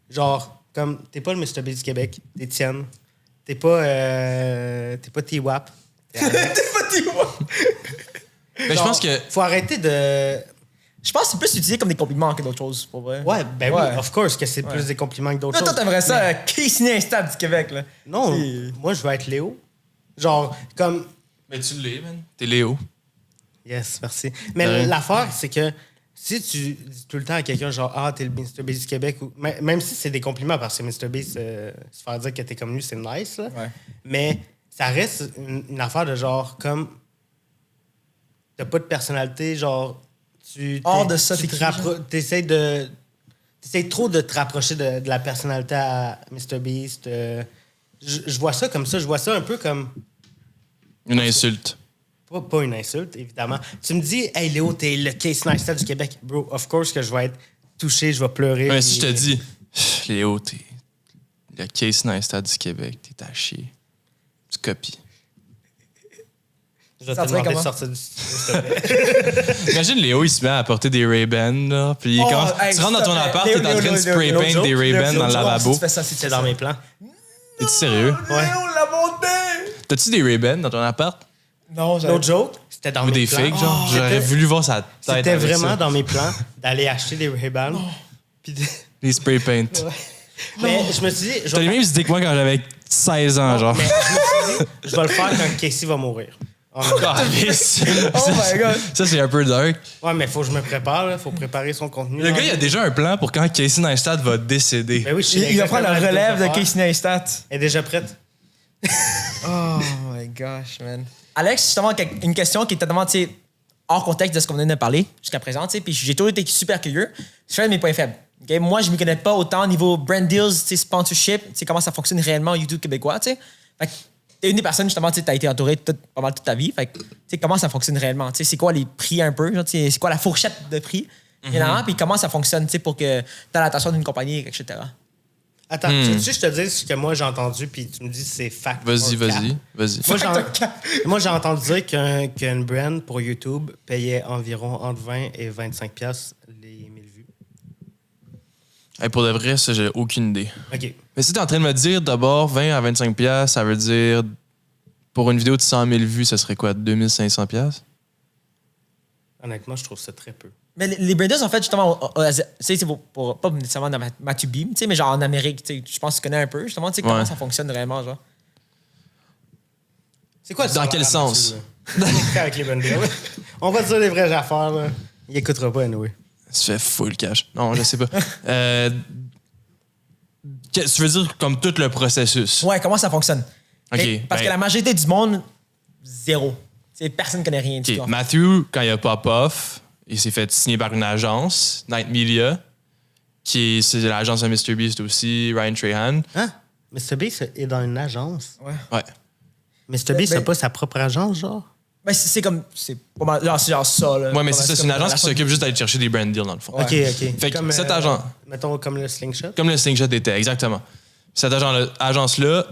Genre, comme, t'es pas le MrBeast du Québec, t'es Tienne. T'es pas T-Wap. T'es pas T-Wap. Mais je pense que... Faut arrêter de... Je pense que c'est plus utilisé comme des compliments que d'autres choses, pour vrai. Ouais, ben oui, of course que c'est plus des compliments que d'autres Là, choses. toi, t'aimerais ça, Casey Neistat du Québec, là. Non, moi, je veux être Léo. Genre, comme... Mais tu l'es, man. T'es Léo. Yes, merci. Mais l'affaire, c'est que si tu dis tout le temps à quelqu'un, genre, t'es le MrBeast du Québec, ou... même si c'est des compliments, parce que MrBeast, se faire dire que t'es comme lui, c'est nice, là. Ouais. Mais ça reste une affaire de genre, comme... T'as pas de personnalité, genre... Hors de ça, t'essayes trop de te rapprocher de la personnalité à MrBeast. Je vois ça comme ça. Je vois ça un peu comme... Une insulte. Pas une insulte, évidemment. Tu me dis, hey Léo, t'es le Casey Neistat du Québec. Bro, of course que je vais être touché, je vais pleurer. Mais si je te dis, Léo, t'es le Casey Neistat du Québec, t'es à chier. Tu copies. Je vais te demander de sortir du studio. Imagine Léo, il se met à porter des Ray-Ban, là, puis tu rentres dans ton appart, t'es en train de spray paint des Ray-Ban dans le lavabo. C'est dans mes plans. Es-tu sérieux? Ouais. Léo, la montée! T'as-tu des Ray-Ban dans ton appart? Non, No joke, c'était dans Ou mes des plans. fakes, genre? J'aurais voulu voir sa tête. C'était avec vraiment ça. dans mes plans d'aller acheter des Ray-Ban. Des spray paint. Mais je me suis dit... T'as les mêmes idées que moi quand j'avais 16 ans, genre. Mais je me suis dit, je vais le faire quand Casey va mourir. Oh my God. Ça, c'est un peu dark. Ouais, mais faut que je me prépare, là. Faut préparer son contenu. Le gars, il a déjà un plan pour quand Casey Neistat va décéder. Ben oui, je sais Il va prendre la exactement relève ce de qu'il va Casey Neistat. faire. Elle est déjà prête. Oh my gosh, man. Alex, justement, une question qui est totalement, tu sais, hors contexte de ce qu'on vient de parler jusqu'à présent, tu sais, puis j'ai toujours été super curieux. C'est un de mes points faibles. Okay? Moi, je ne me connais pas autant au niveau brand deals, tu sais, sponsorship, tu sais, comment ça fonctionne réellement YouTube québécois, tu sais. Fait que t'es une des personnes, justement, tu as été entouré pas mal toute ta vie. Fait que, tu sais, comment ça fonctionne réellement? Tu sais, c'est quoi les prix un peu? Genre, tu sais, c'est quoi la fourchette de prix? Puis comment ça fonctionne, tu sais, pour que tu aies l'attention d'une compagnie, etc. Attends, tu veux que je te dise ce que moi j'ai entendu, puis tu me dis si c'est fact. Vas-y, or cap? vas-y. Moi, j'ai entendu dire qu'une brand pour YouTube payait environ entre 20 et 25 piastres les 1000 vues. Hey, pour de vrai, ça, j'ai aucune idée. OK. Mais si t'es en train de me dire d'abord 20 à 25 piastres, ça veut dire pour une vidéo de 100 000 vues, ça serait quoi, 2500 piastres? Honnêtement, je trouve ça très peu. Mais les branders, en fait, justement, c'est pas nécessairement dans Matthew Beam, tu sais, mais genre en Amérique, tu sais, je pense que tu connais un peu, justement, tu sais, comment ça fonctionne réellement, genre. C'est quoi Dans quel sens? Avec les brand deals. On va dire les vraies affaires, là. Il écoutera pas, anyway. Tu fais full cash. Non, je sais pas. Tu veux dire comme tout le processus? Ouais, comment ça fonctionne? OK. Parce que la majorité du monde, zéro. Tu sais, personne ne connaît rien du OK. tout. Matthew, quand il a pop-off, il s'est fait signer par une agence, Night Media, c'est l'agence de MrBeast aussi, Ryan Trahan. Hein? MrBeast est dans une agence. Ouais. MrBeast n'a pas sa propre agence, genre? Ben, c'est comme. C'est pas mal. Genre, c'est genre ça, là. Ouais, mais c'est ça, c'est une comme agence qui s'occupe juste d'aller chercher des brand deals, dans le fond. Ouais. OK. Fait que Comme, cet agent. Mettons comme le Slingshot. Comme le Slingshot était, exactement. Cette agence-là,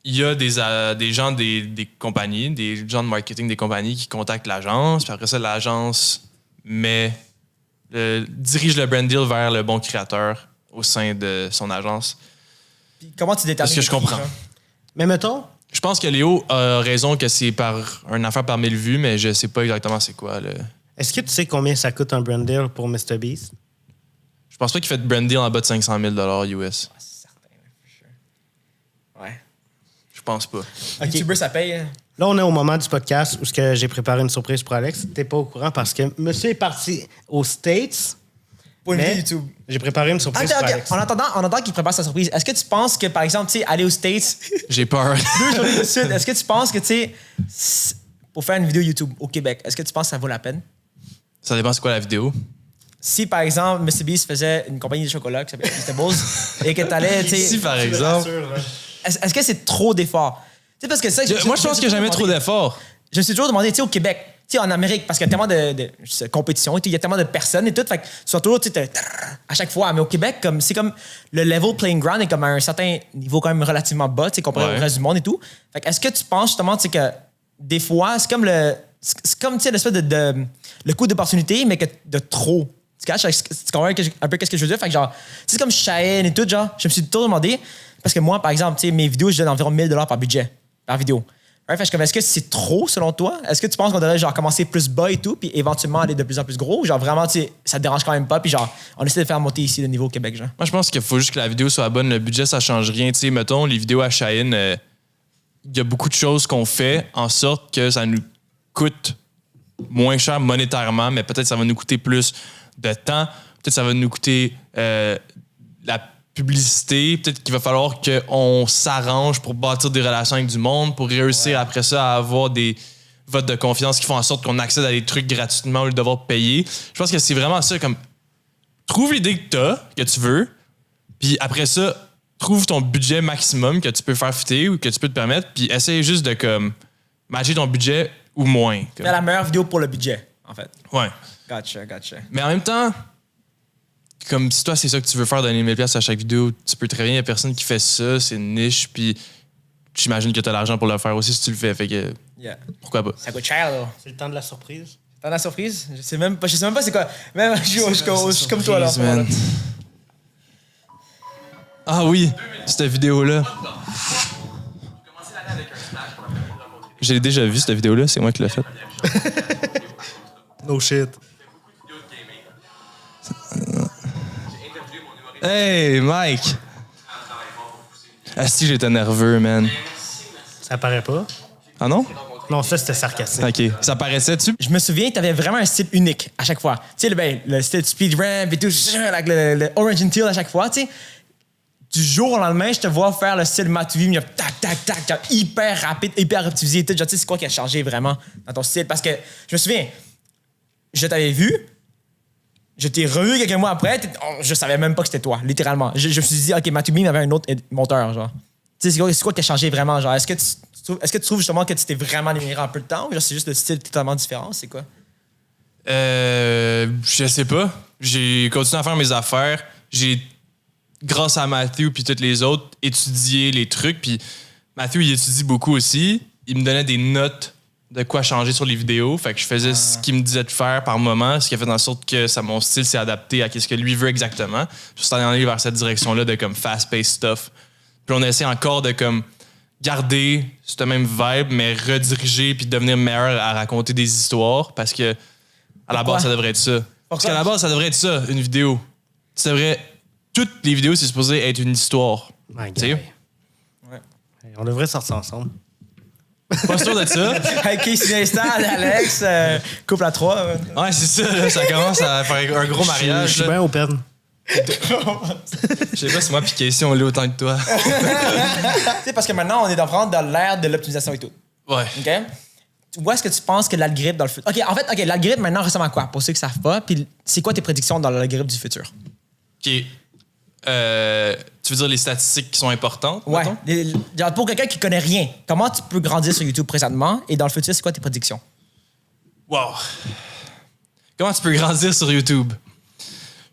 il y a des gens des compagnies, des gens de marketing des compagnies qui contactent l'agence, puis après ça, l'agence dirige le brand deal vers le bon créateur au sein de son agence. Puis comment tu détermines? Parce que je comprends. Mais mettons, Je pense que Léo a raison que c'est par une affaire par 1000 vues, mais je sais pas exactement c'est quoi. est-ce que tu sais combien ça coûte un brand deal pour MrBeast? Je pense pas qu'il fait de brand deal en bas de 500 000 US. Ah, c'est certain, for sure. Ouais. Je pense pas. YouTuber, ça paye. Hein? Là, on est au moment du podcast où j'ai préparé une surprise pour Alex. T'es pas au courant parce que monsieur est parti aux States Pour une Mais vidéo YouTube. j'ai préparé une surprise pour Alex. En attendant qu'il prépare sa surprise, est-ce que tu penses que, par exemple, tu sais, aller aux States, J'ai peur. 2 journées de suite, est-ce que tu penses que, tu sais, pour faire une vidéo YouTube au Québec, est-ce que tu penses que ça vaut la peine? Ça dépend c'est quoi la vidéo. Si, par exemple, MrBeast faisait une compagnie de chocolat qui s'appelle Feastables et que t'allais, tu sais... Si, par exemple. Est-ce que c'est trop d'efforts? Tu sais, parce que ça... Moi, je pense qu'il n'y a jamais trop d'efforts. Je me suis toujours demandé, tu sais, au Québec, tu sais, en Amérique, parce qu'il y a tellement de compétition, il y a tellement de personnes et tout, fait que tu sois toujours, tu sais, à chaque fois. Mais au Québec, c'est comme le level playing ground est comme à un certain niveau quand même relativement bas, tu sais, comparé au reste du monde et tout. Fait que est-ce que tu penses justement, tu sais, que des fois, c'est comme tu sais, l'espèce de le coût d'opportunité, mais que de trop. Tu caches? Tu comprends un peu qu'est-ce que je veux dire? Fait que genre, c'est comme Cheyenne et tout, genre, je me suis toujours demandé, parce que moi, par exemple, tu sais, mes vidéos, je donne environ 1000$ par budget, par vidéo. Right? Fait que est-ce que c'est trop selon toi? Est-ce que tu penses qu'on devrait genre commencer plus bas et tout, puis éventuellement aller de plus en plus gros? Ou genre vraiment, tu sais, ça te dérange quand même pas, puis genre, on essaie de faire monter ici le niveau au Québec, genre? Moi, je pense qu'il faut juste que la vidéo soit bonne. Le budget, ça change rien. Tu sais, mettons, les vidéos à Cheyenne, il y a beaucoup de choses qu'on fait en sorte que ça nous coûte moins cher monétairement, mais peut-être ça va nous coûter plus de temps. Peut-être ça va nous coûter la publicité. Peut-être qu'il va falloir qu'on s'arrange pour bâtir des relations avec du monde, pour réussir après ça à avoir des votes de confiance qui font en sorte qu'on accède à des trucs gratuitement au lieu de devoir payer. Je pense que c'est vraiment ça, comme trouve l'idée que tu veux, puis après ça, trouve ton budget maximum que tu peux faire fitter ou que tu peux te permettre, puis essaye juste de comme matcher ton budget ou moins. Comme. Faire la meilleure vidéo pour le budget, en fait. Ouais. Gotcha. Mais en même temps, comme si toi, c'est ça que tu veux faire, donner 1000$ à chaque vidéo, tu peux très bien, il n'y a personne qui fait ça, c'est une niche, puis j'imagine que tu as l'argent pour le faire aussi si tu le fais, fait que pourquoi pas. Ça coûte cher, là. C'est le temps de la surprise. T'as la surprise? Je sais même pas c'est quoi. Même, je suis comme toi, là. Man. Ah oui, cette vidéo-là. J'ai déjà vu cette vidéo-là, c'est moi qui l'ai faite. No shit. Hey, Mike! Asti, j'étais nerveux, man. Ça paraît pas? Ah non? Non, ça, c'était sarcastique. OK. Ça paraissait-tu? Je me souviens, t'avais vraiment un style unique à chaque fois. Tu sais, le style speed ramp et tout, avec le orange and teal à chaque fois, tu sais. Du jour au lendemain, je te vois faire le style Mathieu, mais tac, hyper rapide, hyper optimisé et tout. Genre, tu sais, c'est quoi qui a changé vraiment dans ton style? Parce que je me souviens, je t'avais vu, je t'ai revu quelques mois après, je savais même pas que c'était toi, littéralement. Je me suis dit, OK, Mathieu Beam avait un autre monteur, genre. Tu sais, c'est quoi qui a changé vraiment, genre? Est-ce que tu trouves justement que tu t'es vraiment amélioré en peu de temps ou genre c'est juste le style totalement différent? C'est quoi? Je sais pas. J'ai continué à faire mes affaires. J'ai, grâce à Matthew puis tous les autres, étudié les trucs. Puis Matthew, il étudie beaucoup aussi. Il me donnait des notes de quoi changer sur les vidéos. Fait que je faisais ce qu'il me disait de faire par moment, ce qui a fait en sorte que mon style s'est adapté à ce que lui veut exactement. Je suis en aller vers cette direction-là de comme fast-paced stuff. Puis on essaie encore de comme garder cette même vibe, mais rediriger puis devenir meilleur à raconter des histoires parce que à la base, ça devrait être ça. Parce qu'à la base, ça devrait être ça, une vidéo. Toutes les vidéos, c'est supposé être une histoire. Tu sais? Ouais. On devrait sortir ensemble. Pas sûr de ça. Hey, Casey Neistat, Alex, couple à 3. Ouais, c'est ça. Là, ça commence à faire un gros mariage. Je suis bien open. Je sais pas si moi puis Casey, on l'est autant que toi. Tu sais, parce que maintenant, on est vraiment dans l'ère de l'optimisation et tout. Ouais. OK? Où est-ce que tu penses que l'algorithme dans le futur... OK, en fait, l'algorithme maintenant ressemble à quoi? Pour ceux qui ne savent pas. Puis c'est quoi tes prédictions dans l'algorithme du futur? OK. Tu veux dire les statistiques qui sont importantes? Ouais. Mettons? Pour quelqu'un qui connaît rien, comment tu peux grandir sur YouTube présentement? Et dans le futur, c'est quoi tes prédictions? Wow. Comment tu peux grandir sur YouTube?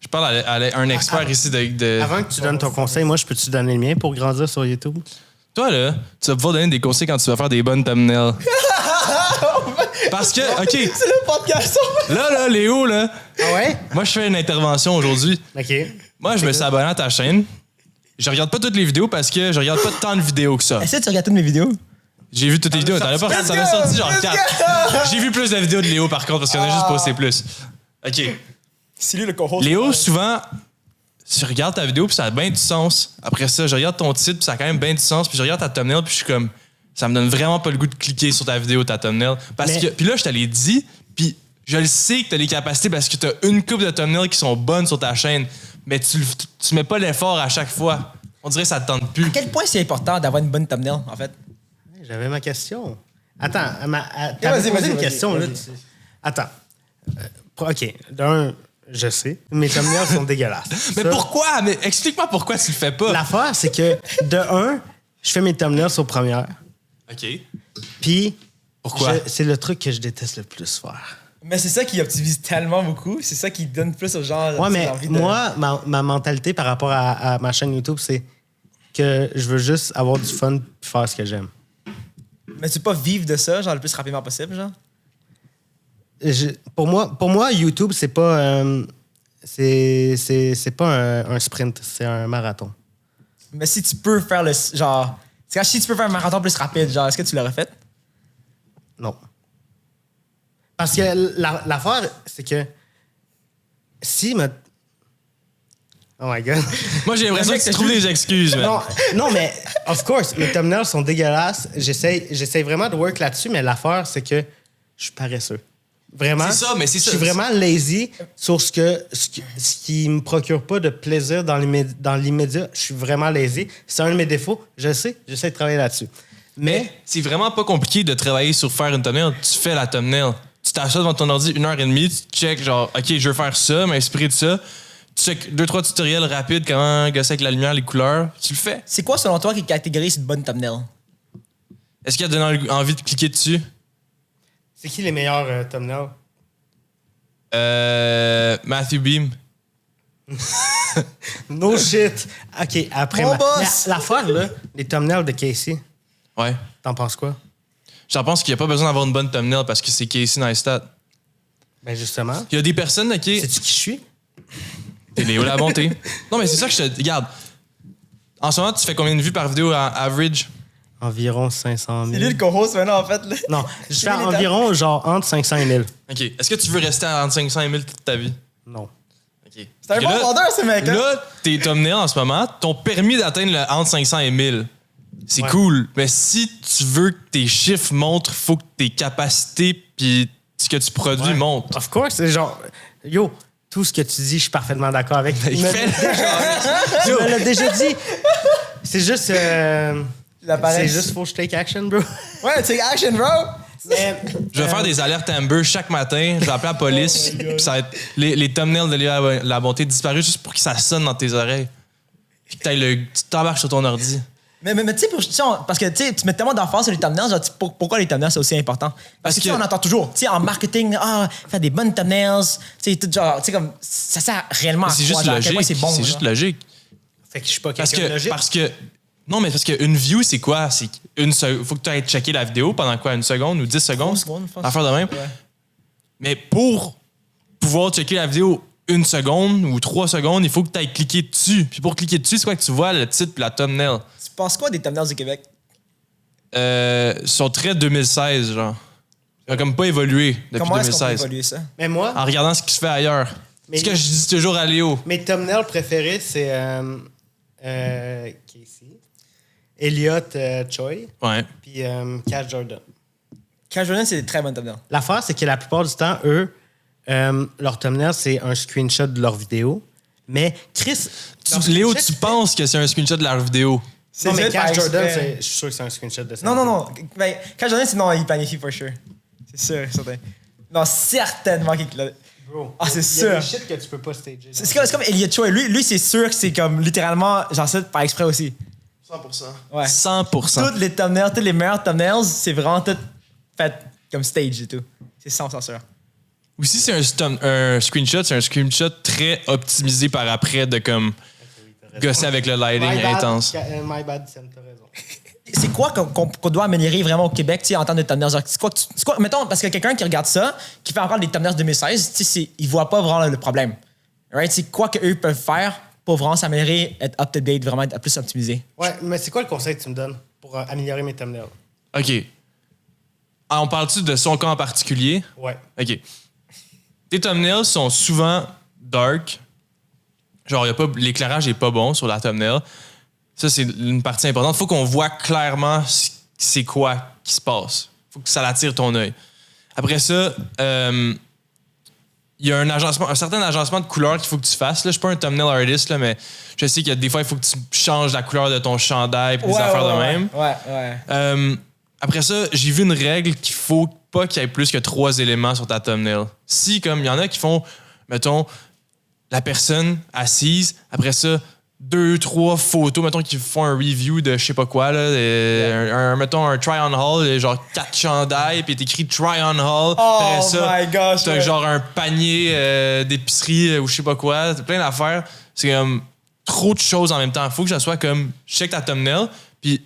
Je parle à un expert ici de... Avant que tu donnes ton conseil, moi, je peux te donner le mien pour grandir sur YouTube? Toi, là, tu vas pouvoir donner des conseils quand tu vas faire des bonnes thumbnails. Parce que, OK. C'est le podcast. Là, Léo, là. Ah ouais? Moi, je fais une intervention aujourd'hui. OK. Moi, je me suis abonné à ta chaîne. Je regarde pas toutes les vidéos parce que je regarde pas tant de vidéos que ça. Est-ce que tu regardes toutes mes vidéos? J'ai vu toutes les vidéos. Ça m'a sorti genre 4. J'ai vu plus de vidéos de Léo, par contre, parce qu'on a juste posté plus. OK. C'est lui le co-host. Léo, souvent, je regarde ta vidéo puis ça a bien du sens. Après ça, je regarde ton titre puis ça a quand même bien du sens. Puis je regarde ta thumbnail puis je suis comme... Ça me donne vraiment pas le goût de cliquer sur ta vidéo, ta thumbnail. Parce que... Puis là, je te l'ai dit, puis Je le sais que t'as les capacités parce que t'as une couple de thumbnails qui sont bonnes sur ta chaîne, mais tu mets pas l'effort à chaque fois. On dirait que ça te tente plus. À quel point c'est important d'avoir une bonne thumbnail, en fait? J'avais ma question. Attends, vas-y, t'avais posé une vas-y, question. vas-y. Là. Attends. OK, d'un, je sais, mes thumbnails sont dégueulasses. Mais Ça, pourquoi? Mais explique-moi pourquoi tu le fais pas. l'affaire, c'est que, de un, je fais mes thumbnails sur Première. OK. Puis, Pourquoi? c'est le truc que je déteste le plus faire. Mais c'est ça qui optimise tellement beaucoup. C'est ça qui donne plus aux gens. Ouais, mais envie de... moi, ma mentalité par rapport à ma chaîne YouTube, c'est que je veux juste avoir du fun et faire ce que j'aime. Mais tu peux pas vivre de ça, genre, le plus rapidement possible, genre? Pour moi, YouTube, c'est pas c'est pas un sprint, c'est un marathon. Mais si tu peux faire le... Genre... Si tu peux faire un marathon plus rapide, genre, est-ce que tu l'aurais fait? Non. Parce que l'affaire, c'est que si me... Oh my God. Moi, j'ai l'impression que tu trouves des excuses, man. Non, mais of course, mes thumbnails sont dégueulasses. J'essaie vraiment de work là-dessus, mais l'affaire, c'est que je suis paresseux. Vraiment. C'est ça, mais c'est ça. Je suis vraiment lazy sur ce qui me procure pas de plaisir dans l'immédiat. Je suis vraiment lazy. C'est un de mes défauts. Je sais, j'essaie de travailler là-dessus. Mais c'est vraiment pas compliqué de travailler sur faire une thumbnail. Tu fais la thumbnail. Tu t'achètes devant ton ordi 1h30, tu check genre, OK, je veux faire ça, m'inspirer de ça. Tu check 2-3 tutoriels rapides, comment gosser avec la lumière, les couleurs. Tu le fais. C'est quoi, selon toi, qui catégorise une bonne thumbnail? Est-ce qu'il y a donné envie de cliquer dessus? c'est qui les meilleurs thumbnails? Matthew Beam. No shit. OK, après... Mon boss! L'affaire, là, les thumbnails de Casey, Ouais. t'en penses quoi? J'en pense qu'il n'y a pas besoin d'avoir une bonne thumbnail parce que c'est Casey Neistat. Ben justement. Il y a des personnes, OK... Sais-tu qui je suis? T'es Léo La Bonté. Non, mais c'est ça que je te... Regarde. En ce moment, tu fais combien de vues par vidéo en average? Environ 500 000. C'est lui le co-host maintenant, en fait. Là. Non, je fais environ genre entre 500 et 1000. OK. Est-ce que tu veux rester entre 500 et 1000 toute ta vie? Non. OK. C'est un bon vendeur, ce mec. Là, t'es thumbnail en ce moment, t'ont permis d'atteindre le entre 500 et 1000. C'est cool. Mais si tu veux que tes chiffres montrent, faut que tes capacités puis ce que tu produis montent. Of course, c'est genre... Yo, tout ce que tu dis, je suis parfaitement d'accord avec. Il fait Tu me l'as déjà dit. C'est juste... L'appareil. c'est juste faut que je take action, bro. Ouais, take action, bro! Mais, Je vais faire des alertes Amber chaque matin. Je vais appeler la police. Puis ça va être les thumbnails de Léo La Bonté disparus juste pour que ça sonne dans tes oreilles. Puis que tu t'embarques sur ton ordi. Mais tu sais, parce que tu mets tellement d'emphase sur les thumbnails, genre, pourquoi les thumbnails c'est aussi important? Parce que tu sais, on entend toujours, tu sais, en marketing, faire des bonnes thumbnails, tu sais, tout genre, tu sais, comme, ça sert réellement à C'est quoi, juste genre, à quel point logique. c'est bon. C'est juste logique. fait que je suis pas Parce quelqu'un de que, logique. non, mais parce qu'une view, c'est quoi? C'est faut que tu ailles checker la vidéo pendant quoi? 1 seconde ou 10 secondes? 3 secondes, je pense. Affaire de même. Ouais. Mais pour pouvoir checker la vidéo 1 seconde ou 3 secondes, il faut que tu ailles cliquer dessus. Puis pour cliquer dessus, c'est quoi que tu vois? Le titre et la thumbnail. Tu penses quoi des thumbnails du Québec? Sont très 2016, genre. Ça a comme pas évolué depuis Comment est-ce qu'on peut 2016. évoluer ça? Mais moi, En regardant ce qui se fait ailleurs. Mais- Ce que je dis toujours à Léo. mes thumbnails préférés, c'est Casey, Elliot Choi, Ouais. puis Cash Jordan. Cash Jordan, c'est des très bonnes thumbnails. L'affaire, c'est que la plupart du temps, eux, leur thumbnail, c'est un screenshot de leur vidéo. Mais Chris... leur Léo, screenshot, tu penses que c'est un screenshot de leur vidéo. Non, mais fait par Cash Jordan, exprès. je suis sûr que c'est un screenshot de ça. Non. Ben, Cash Jordan, c'est non, il planifie for sure. C'est sûr, certain. Non, certainement qu'il l'a. Bro, Ah, c'est il y a des sûr. shit que tu peux pas stager. C'est comme Elliot Choi. Lui c'est sûr que c'est comme littéralement, j'en sais par exprès aussi. 100%. Ouais. 100%. Toutes les thumbnails, toutes les meilleurs thumbnails, c'est vraiment tout fait comme stage et tout. C'est 100% sûr. Aussi, c'est un screenshot, c'est un screenshot très optimisé par après de comme gosser avec le lighting intense. My bad, Sam, t'as raison. C'est quoi qu'on doit améliorer vraiment au Québec, tu sais, en termes de thumbnails? Genre, c'est quoi, mettons, parce que quelqu'un qui regarde ça, qui fait encore des thumbnails 2016, tu sais, il voit pas vraiment le problème. Right? C'est quoi qu'eux peuvent faire pour vraiment s'améliorer, être up-to-date, vraiment être plus optimisé? Ouais, mais c'est quoi le conseil que tu me donnes pour améliorer mes thumbnails? OK. Ah, on parle-tu de son cas en particulier? Ouais. OK. Tes thumbnails sont souvent dark. Genre, l'éclairage est pas bon sur la thumbnail. Ça, c'est une partie importante. Faut qu'on voit clairement c'est quoi qui se passe. Faut que ça attire ton œil. Après ça, il y a un certain agencement de couleurs qu'il faut que tu fasses. Là, je suis pas un thumbnail artist, là, mais je sais qu'il y a des fois, il faut que tu changes la couleur de ton chandail et des affaires de même. Ouais. Après ça, j'ai vu une règle qu'il faut pas qu'il y ait plus que 3 éléments sur ta thumbnail. Si, comme il y en a qui font, mettons, la personne assise, après ça, 2-3 photos, mettons, qui font un review de je sais pas quoi, là, mettons un try-on haul, genre 4 chandails, puis t'écris try-on haul. Après ça, my gosh, t'as genre un panier d'épicerie ou je sais pas quoi, t'as plein d'affaires. C'est comme trop de choses en même temps. Faut que je sois comme, je check ta thumbnail, puis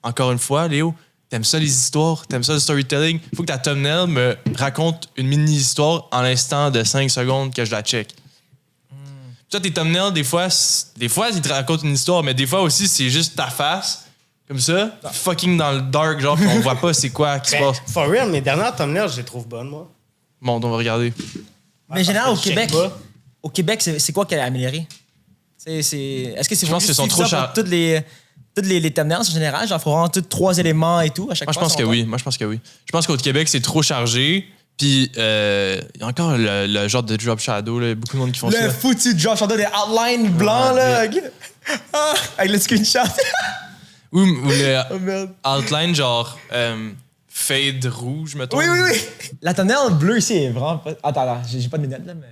encore une fois, Léo, t'aimes ça les histoires, t'aimes ça le storytelling, faut que ta thumbnail me raconte une mini-histoire en l'instant de 5 secondes que je la check. Toi, tes thumbnails, des fois, ils te racontent une histoire, mais des fois aussi, c'est juste ta face, comme ça, fucking dans le dark, genre, qu'on voit pas c'est quoi qui se passe. For real, mes dernières thumbnails, je les trouve bonnes, moi. Bon, on va regarder. Mais en général, au au Québec, c'est quoi qu'elle a amélioré? Est-ce que c'est Je pense qu'ils sont trop chers. Toutes les thumbnails en général, genre, il faut vraiment tous 3 éléments et tout à chaque fois. Moi, je pense que oui. Je pense qu'au Québec, c'est trop chargé. Puis, il y a encore le genre de drop shadow, là, beaucoup de monde qui font ça. Le foutu drop shadow des outlines blancs, là. Avec le screenshot. ou le Oh merde. outline, genre, fade rouge, mettons. Oui. La thumbnail bleue ici est vraiment pas... Attends, j'ai pas de lunettes, là, mais...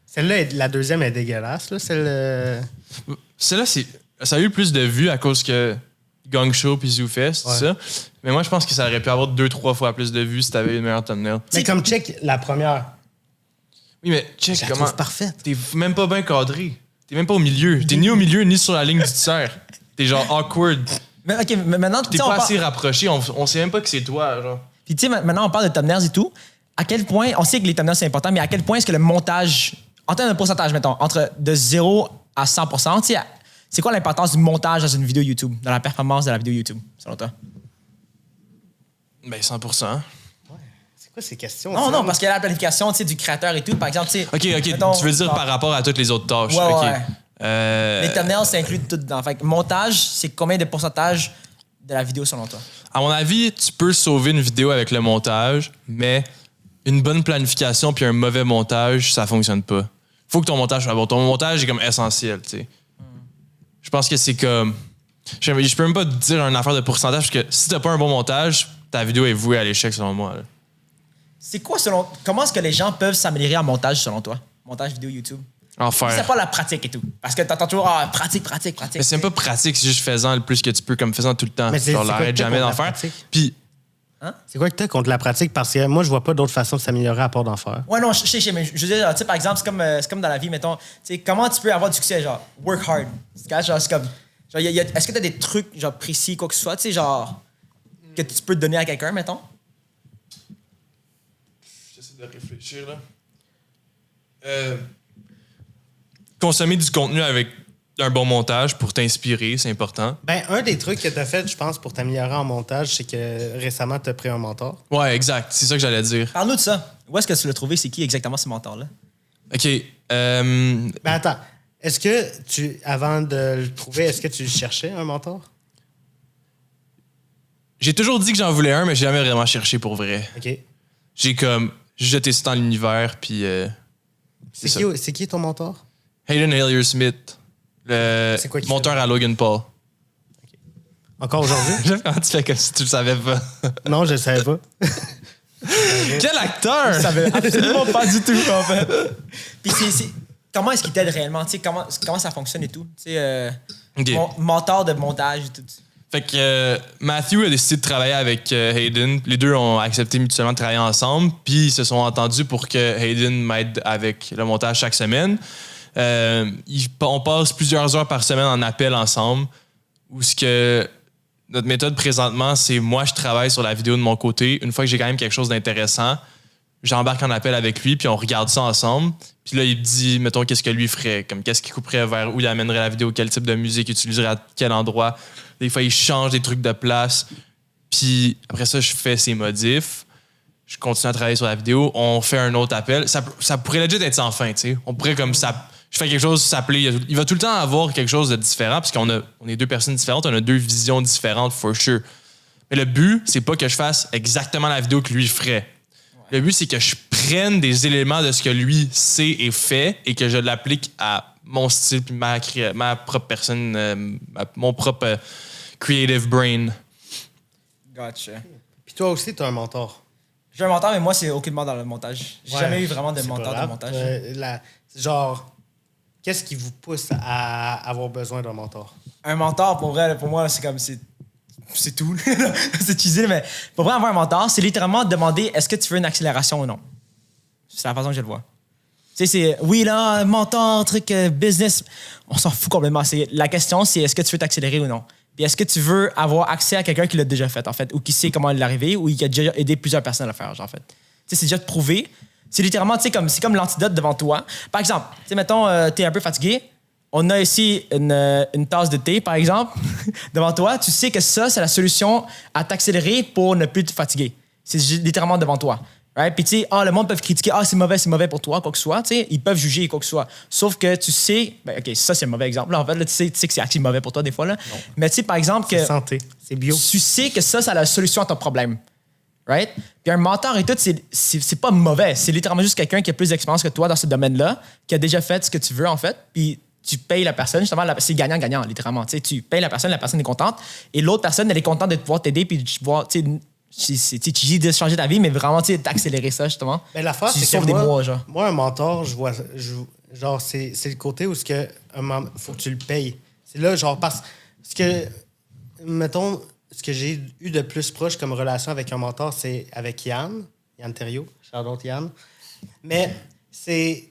Celle-là, la deuxième est dégueulasse, là. Celle-là, ça a eu plus de vues à cause que Gang Show puis ZooFest, c'est ça. Mais moi, je pense que ça aurait pu avoir 2-3 fois plus de vues si t'avais une meilleure thumbnail. Mais comme check la première. Oui, mais check Je la comment... trouve parfaite. T'es même pas bien cadré. T'es même pas au milieu. T'es ni au milieu, ni sur la ligne du tiers. T'es genre awkward. Mais OK, mais maintenant... T'es pas assez rapproché. On sait même pas que c'est toi, genre. Puis tu sais, maintenant, on parle de thumbnails et tout. À quel point... On sait que les thumbnails, c'est important, mais à quel point est-ce que le montage... En termes de pourcentage, mettons, entre de 0 à 100%, tu sais, c'est quoi l'importance du montage dans une vidéo YouTube, dans la performance de la vidéo YouTube, selon toi? Ben, 100%. C'est quoi ces questions? Non, parce qu'il y a la planification, tu sais, du créateur et tout. Par exemple, tu sais... OK, mettons, tu veux dire par rapport à toutes les autres tâches. Ouais, OK. ouais. Les thumbnails, c'est inclus tout dedans. Fait que montage, c'est combien de pourcentage de la vidéo, selon toi? À mon avis, tu peux sauver une vidéo avec le montage, mais une bonne planification puis un mauvais montage, ça fonctionne pas. Faut que ton montage soit bon. Ton montage est comme essentiel, tu sais. Je pense que c'est comme... Je peux même pas te dire une affaire de pourcentage, parce que si t'as pas un bon montage, ta vidéo est vouée à l'échec, selon moi. Là. C'est quoi, comment est-ce que les gens peuvent s'améliorer en montage, selon toi? Montage vidéo YouTube? En faire. C'est pas la pratique et tout. Parce que t'entends toujours, pratique. Mais c'est même pas pratique, c'est juste faisant le plus que tu peux, comme faisant tout le temps. Mais genre, l'arrête jamais d'en faire. Puis... C'est quoi que t'as contre la pratique? Parce que moi, je vois pas d'autre façon de s'améliorer à part d'en faire. Ouais, non, je sais, mais je veux dire, tu sais, par exemple, c'est comme dans la vie, mettons, tu sais, comment tu peux avoir du succès, genre, work hard. Genre, c'est comme, genre, est-ce que t'as des trucs, genre, précis, quoi que ce soit, tu sais, genre, que tu peux te donner à quelqu'un, mettons? J'essaie de réfléchir, là. Consommer du contenu avec un bon montage pour t'inspirer, c'est important. Ben, un des trucs que t'as fait, je pense, pour t'améliorer en montage, c'est que récemment, t'as pris un mentor. Ouais, exact. C'est ça que j'allais dire. Parle-nous de ça. Où est-ce que tu l'as trouvé? C'est qui exactement ce mentor-là? OK. Ben, attends. Est-ce que avant de le trouver, est-ce que tu cherchais un mentor? J'ai toujours dit que j'en voulais un, mais j'ai jamais vraiment cherché pour vrai. OK. J'ai comme jeté ça dans l'univers, puis... C'est qui ton mentor? Hayden Hillier-Smith, le C'est quoi qu'il monteur à Logan Paul. Encore aujourd'hui? J'aime comment tu fais comme si tu le savais pas. Non, je le savais pas. Quel acteur! Je savais absolument pas du tout, en fait. Puis comment est-ce qu'il t'aide réellement? Tu sais, comment ça fonctionne et tout? Tu sais, OK. mentor de montage et tout. Fait que Matthew a décidé de travailler avec Hayden. Les deux ont accepté mutuellement de travailler ensemble, puis ils se sont entendus pour que Hayden m'aide avec le montage chaque semaine. On passe plusieurs heures par semaine en appel ensemble, où ce que notre méthode présentement, c'est moi, je travaille sur la vidéo de mon côté. Une fois que j'ai quand même quelque chose d'intéressant, j'embarque en appel avec lui, puis on regarde ça ensemble. Puis là, il me dit, mettons, qu'est-ce que lui ferait, comme qu'est-ce qu'il couperait, vers où il amènerait la vidéo, quel type de musique il utiliserait à quel endroit. Des fois, il change des trucs de place. Puis après ça, je fais ses modifs. Je continue à travailler sur la vidéo. On fait un autre appel. Ça pourrait legit être sans fin, tu sais. On pourrait comme ça... Je fais quelque chose, s'appeler... Il va tout le temps avoir quelque chose de différent, parce on est deux personnes différentes, on a deux visions différentes, for sure. Mais le but, c'est pas que je fasse exactement la vidéo que lui ferait. Le but, c'est que je prenne des éléments de ce que lui sait et fait et que je l'applique à mon style puis ma propre personne, mon propre creative brain. Gotcha. Puis toi aussi, tu as un mentor. J'ai un mentor, mais moi, c'est aucunement dans le montage. J'ai Ouais, jamais eu vraiment de c'est mentor pas de grave. montage. Genre, qu'est-ce qui vous pousse à avoir besoin d'un mentor? Un mentor, pour vrai, pour moi, c'est comme... C'est tout. C'est cheesy, mais pour vrai, avoir un mentor, c'est littéralement demander est-ce que tu veux une accélération ou non. C'est la façon que je le vois. Tu sais, c'est oui, là, mentor, truc, business. On s'en fout complètement. La question, c'est est-ce que tu veux t'accélérer ou non. Puis est-ce que tu veux avoir accès à quelqu'un qui l'a déjà fait, en fait, ou qui sait comment l'arriver, ou qui a déjà aidé plusieurs personnes à le faire, genre, en fait. Tu sais, c'est déjà prouvé. C'est littéralement, tu sais, c'est comme l'antidote devant toi. Par exemple, tu sais, mettons, t'es un peu fatigué. On a ici une tasse de thé, par exemple, devant toi. Tu sais que ça, c'est la solution à t'accélérer pour ne plus te fatiguer. C'est littéralement devant toi. Right? Puis, tu sais, le monde peut critiquer, c'est mauvais pour toi, quoi que ce soit. Tu sais, ils peuvent juger quoi que ce soit. Sauf que tu sais, OK, ça, c'est un mauvais exemple. Là, en fait, là, tu sais que c'est actuellement mauvais pour toi, des fois. Là. Mais, tu sais, par exemple, que. C'est santé. C'est bio. Tu sais que ça, c'est la solution à ton problème. Right? Puis un mentor et tout, c'est pas mauvais. C'est littéralement juste quelqu'un qui a plus d'expérience que toi dans ce domaine-là, qui a déjà fait ce que tu veux, en fait. Puis, tu payes la personne, justement, c'est gagnant-gagnant, littéralement. Tu sais, tu payes la personne est contente, et l'autre personne, elle est contente de pouvoir t'aider, puis tu vois, tu dis de changer ta vie, mais vraiment, tu sais, d'accélérer ça, justement. Mais l'affaire, tu c'est sauves que des mois, genre. Moi, un mentor, genre, c'est le côté où faut que tu le payes. C'est là, genre, parce que, mettons, ce que j'ai eu de plus proche comme relation avec un mentor, c'est avec Yann Thériault, shout-out Yann. Mais c'était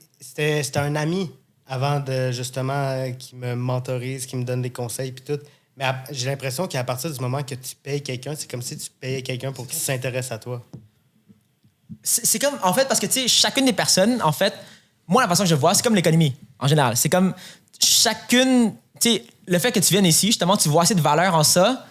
un ami avant de, justement, qui me mentorise, qui me donne des conseils, puis tout. Mais j'ai l'impression qu'à partir du moment que tu payes quelqu'un, c'est comme si tu payais quelqu'un pour qu'il s'intéresse à toi. C'est comme, en fait, parce que, tu sais, chacune des personnes, en fait, moi, la façon que je vois, c'est comme l'économie, en général. C'est comme chacune, tu sais, le fait que tu viennes ici, justement, tu vois assez de valeur en ça,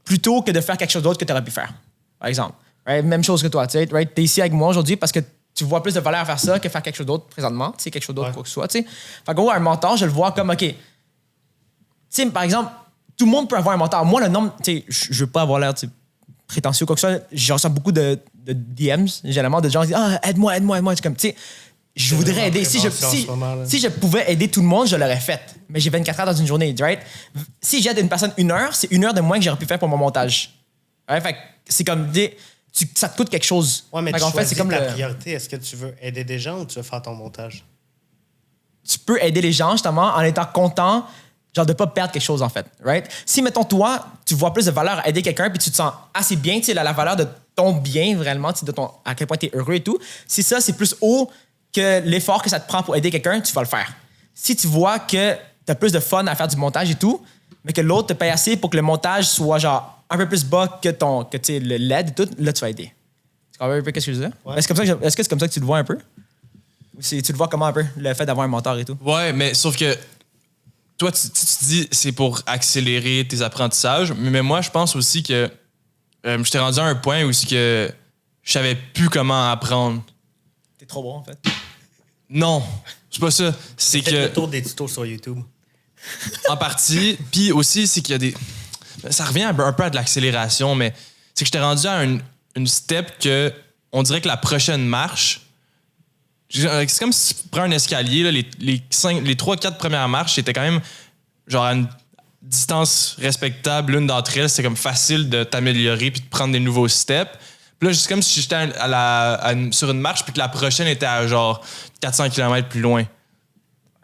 plutôt que de faire quelque chose d'autre que tu aurais pu faire, par exemple. Right? Même chose que toi, tu sais, right? Tu es ici avec moi aujourd'hui parce que tu vois plus de valeur à faire ça que faire quelque chose d'autre présentement, tu sais, quelque chose d'autre, quoi que ce soit, tu sais. Fait qu'en gros, un mentor, je le vois comme, OK, tu sais, par exemple, tout le monde peut avoir un mentor. Moi, le nombre, tu sais, je veux pas avoir l'air prétentieux ou quoi que ce soit, je reçois beaucoup de DMs, généralement, de gens qui disent aide-moi. C'est comme, tu sais, je voudrais aider. Si je pouvais aider tout le monde, je l'aurais fait. Mais j'ai 24 heures dans une journée, right? Si j'aide une personne 1 heure, c'est 1 heure de moins que j'aurais pu faire pour mon montage. Ouais, fait que c'est comme, ça te coûte quelque chose. Ouais, mais en fait, c'est comme ta priorité. Est-ce que tu veux aider des gens ou tu veux faire ton montage? Tu peux aider les gens, justement, en étant content, genre de pas perdre quelque chose, en fait, right? Si, mettons, toi, tu vois plus de valeur à aider quelqu'un puis tu te sens assez bien, tu sais, la valeur de ton bien, vraiment, de à quel point tu es heureux et tout, si ça, c'est plus haut que l'effort que ça te prend pour aider quelqu'un, tu vas le faire. Si tu vois que tu as plus de fun à faire du montage et tout, mais que l'autre te paye assez pour que le montage soit genre un peu plus bas que le LED et tout, là, tu vas aider. Tu comprends un peu ce que je veux dire? Ouais. Est-ce que c'est comme ça que tu le vois un peu? Ou tu le vois comment un peu, le fait d'avoir un mentor et tout? Ouais, mais sauf que toi, tu dis c'est pour accélérer tes apprentissages, mais moi, je pense aussi que je t'ai rendu à un point où que je savais plus comment apprendre. T'es trop bon, en fait. Non, c'est pas ça. C'est que le tour des tutos sur YouTube. En partie, puis aussi, c'est qu'il y a des... Ça revient un peu à de l'accélération, mais c'est que j'étais rendu à une step que on dirait que la prochaine marche... C'est comme si tu prends un escalier, là, les 3-4 premières marches, c'était quand même genre à une distance respectable. L'une d'entre elles, c'est comme facile de t'améliorer puis de prendre des nouveaux steps. Puis là, c'est comme si j'étais sur une marche puis que la prochaine était à genre 400 km plus loin.